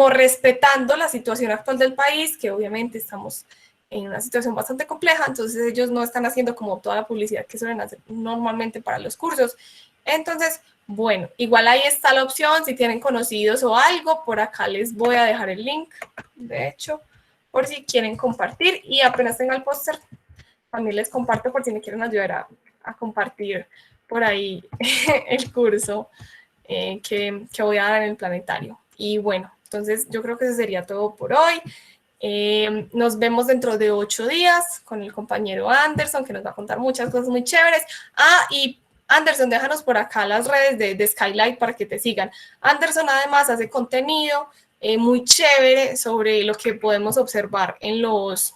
Speaker 1: respetando la situación actual del país, que obviamente estamos en una situación bastante compleja, entonces ellos no están haciendo como toda la publicidad que suelen hacer normalmente para los cursos. Entonces, bueno, igual ahí está la opción, si tienen conocidos o algo, por acá les voy a dejar el link, de hecho, por si quieren compartir, y apenas tenga el póster, también les comparto por si me quieren ayudar a compartir por ahí el curso que voy a dar en el planetario. Y bueno, entonces yo creo que eso sería todo por hoy. Nos vemos dentro de 8 días con el compañero Anderson, que nos va a contar muchas cosas muy chéveres. Ah, y Anderson, déjanos por acá las redes de Skylight para que te sigan. Anderson además hace contenido muy chévere sobre lo que podemos observar en los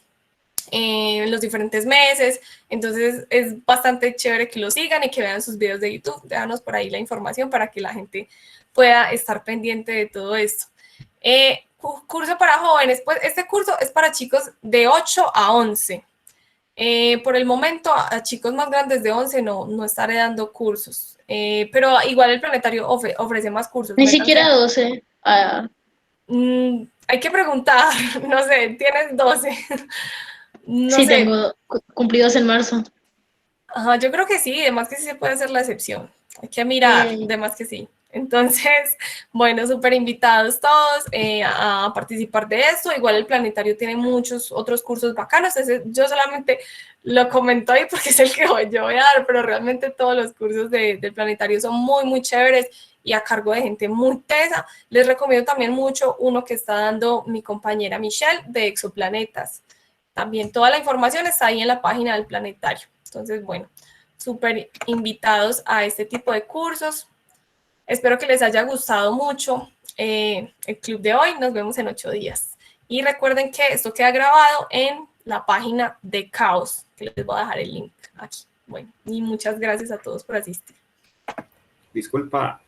Speaker 1: diferentes meses, entonces es bastante chévere que lo sigan y que vean sus videos de YouTube. Déjanos por ahí la información para que la gente pueda estar pendiente de todo esto. Curso para jóvenes, pues este curso es para chicos de 8 a 11. Por el momento a chicos más grandes de 11 no estaré dando cursos, pero igual el planetario ofrece más cursos.
Speaker 9: Ni siquiera 12.
Speaker 1: Hay que preguntar, no sé, ¿tienes 12? No
Speaker 9: sí,
Speaker 1: sé.
Speaker 9: tengo cumplidos en marzo.
Speaker 1: Ajá, yo creo que sí, además que sí se puede hacer la excepción hay que mirar, de más que sí. Entonces, bueno, súper invitados todos a participar de esto. Igual el planetario tiene muchos otros cursos bacanos. Yo solamente lo comento ahí porque es el que yo voy a dar, pero realmente todos los cursos del planetario son muy, muy chéveres y a cargo de gente muy tesa. Les recomiendo también mucho uno que está dando mi compañera Michelle de exoplanetas. También toda la información está ahí en la página del planetario. Entonces, bueno, súper invitados a este tipo de cursos. Espero que les haya gustado mucho el club de hoy. Nos vemos en 8 días. Y recuerden que esto queda grabado en la página de Caos, que les voy a dejar el link aquí. Bueno, y muchas gracias a todos por asistir.
Speaker 9: Disculpa,